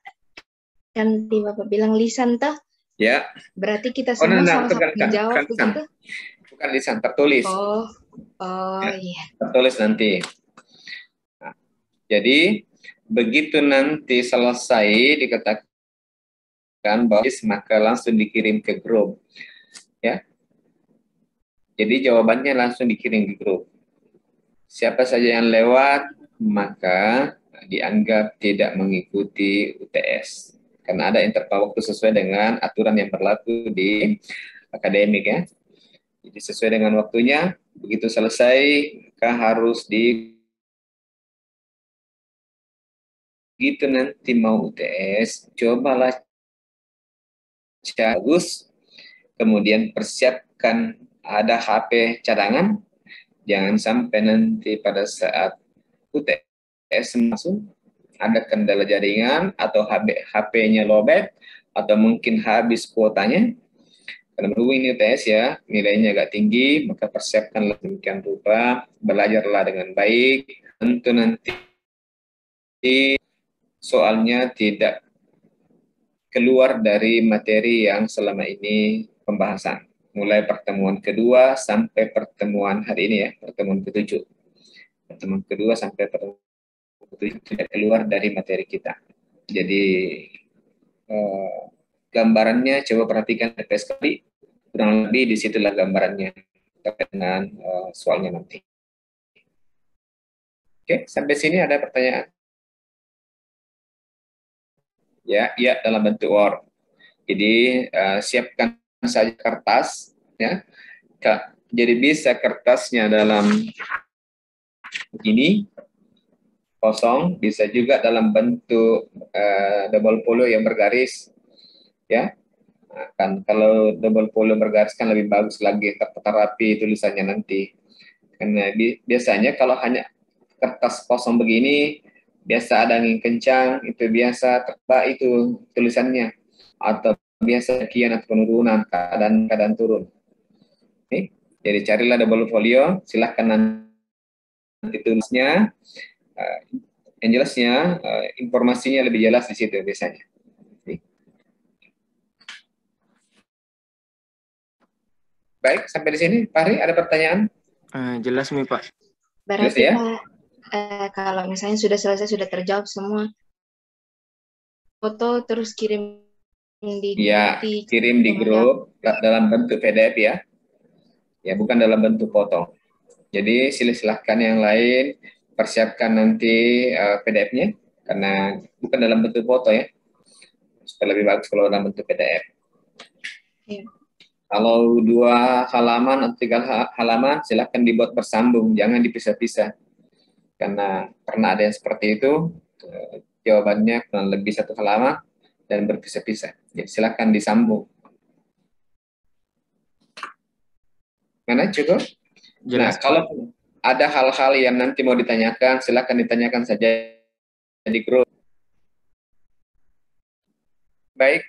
kan Bapak bilang lisan toh? Ya. Berarti kita semua sama-sama menjawab begitu? Bukan lisan, tertulis. Oh, iya. Tertulis nanti. Nah, jadi begitu nanti selesai dikatakan bahwa maka langsung dikirim ke grup, ya. Jadi jawabannya langsung dikirim di grup. Siapa saja yang lewat maka dianggap tidak mengikuti UTS karena ada interval waktu sesuai dengan aturan yang berlaku di akademik, ya. Jadi sesuai dengan waktunya, begitu selesai maka harus begitu nanti mau UTS, cobalah bagus, kemudian persiapkan ada HP cadangan, jangan sampai nanti pada saat UTS langsung ada kendala jaringan atau HP-nya lowbat atau mungkin habis kuotanya. Karena menunggu ini UTS, ya, nilainya agak tinggi, maka persiapkanlah demikian rupa, belajarlah dengan baik, tentu nanti soalnya tidak keluar dari materi yang selama ini pembahasan. Mulai pertemuan kedua sampai pertemuan hari ini, ya, pertemuan ke-7. Pertemuan kedua sampai pertemuan ke-7 tidak keluar dari materi kita. Jadi gambarannya coba perhatikan sekali, kurang lebih disitulah gambarannya dengan soalnya nanti. Oke, sampai sini ada pertanyaan? Ya, dalam bentuk Word. Jadi siapkan saja kertas, ya. Jadi bisa kertasnya dalam begini kosong, bisa juga dalam bentuk double folio yang bergaris, ya. Kan kalau double folio bergaris kan lebih bagus lagi, rapi tulisannya nanti. Karena biasanya kalau hanya kertas kosong begini, biasa ada angin kencang, itu biasa terbak itu tulisannya, atau biasa kian atau penurunan, keadaan turun. Oke. Jadi carilah double folio, silahkan nanti tulisnya, yang jelasnya informasinya lebih jelas di situ biasanya. Oke. Baik, sampai di sini, Pak Hari, ada pertanyaan? Jelas nih Pak. Berarti ya? Pak, kalau misalnya sudah selesai, sudah terjawab semua, foto terus kirim di Ya, kirim di grup dalam bentuk PDF, ya. Ya, bukan dalam bentuk foto. Jadi silahkan yang lain persiapkan nanti PDF-nya, karena bukan dalam bentuk foto, ya. Supaya lebih bagus kalau dalam bentuk PDF. Ya. Kalau 2 halaman atau 3 halaman, silahkan dibuat bersambung, jangan dipisah-pisah. Karena pernah ada yang seperti itu, jawabannya kurang lebih 1 halaman dan berpisah-pisah. Jadi silahkan disambung. Mana cukup? Jelas, nah, kalau ada hal-hal yang nanti mau ditanyakan, silahkan ditanyakan saja di grup. Baik,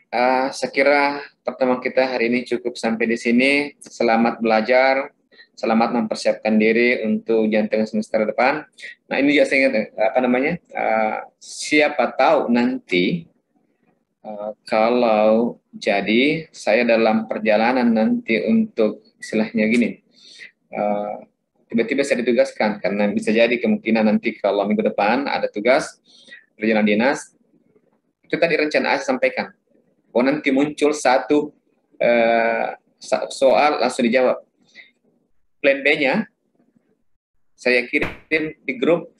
saya kira pertemuan kita hari ini cukup sampai di sini. Selamat belajar, selamat mempersiapkan diri untuk ujian tengah semester depan. Nah, ini juga saya ingat, siapa tahu nanti kalau jadi saya dalam perjalanan nanti untuk istilahnya gini, tiba-tiba saya ditugaskan, karena bisa jadi kemungkinan nanti kalau minggu depan ada tugas perjalanan dinas, itu tadi rencana saya sampaikan. Nanti muncul satu soal langsung dijawab. Plan B-nya saya kirim di grup,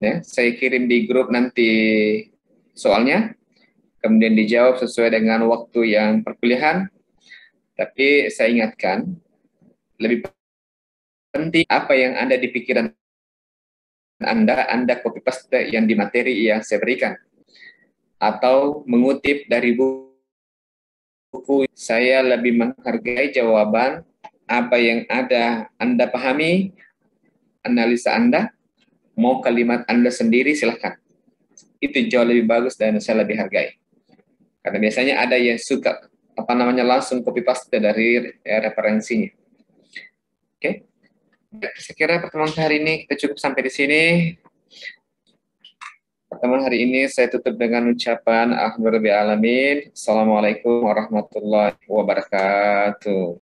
ya, saya kirim di grup nanti soalnya, kemudian dijawab sesuai dengan waktu yang perkuliahan. Tapi saya ingatkan, lebih penting apa yang ada di pikiran Anda copy paste yang di materi yang saya berikan, atau mengutip dari buku. Saya lebih menghargai jawaban apa yang ada Anda pahami, analisa Anda, mau kalimat Anda sendiri silahkan. Itu jauh lebih bagus dan saya lebih hargai. Karena biasanya ada yang suka langsung copy paste dari referensinya. Oke. Saya kira pertemuan hari ini kita cukup sampai di sini. Pertemuan hari ini saya tutup dengan ucapan alhamdulillahirabbil alamin. Assalamualaikum warahmatullahi wabarakatuh.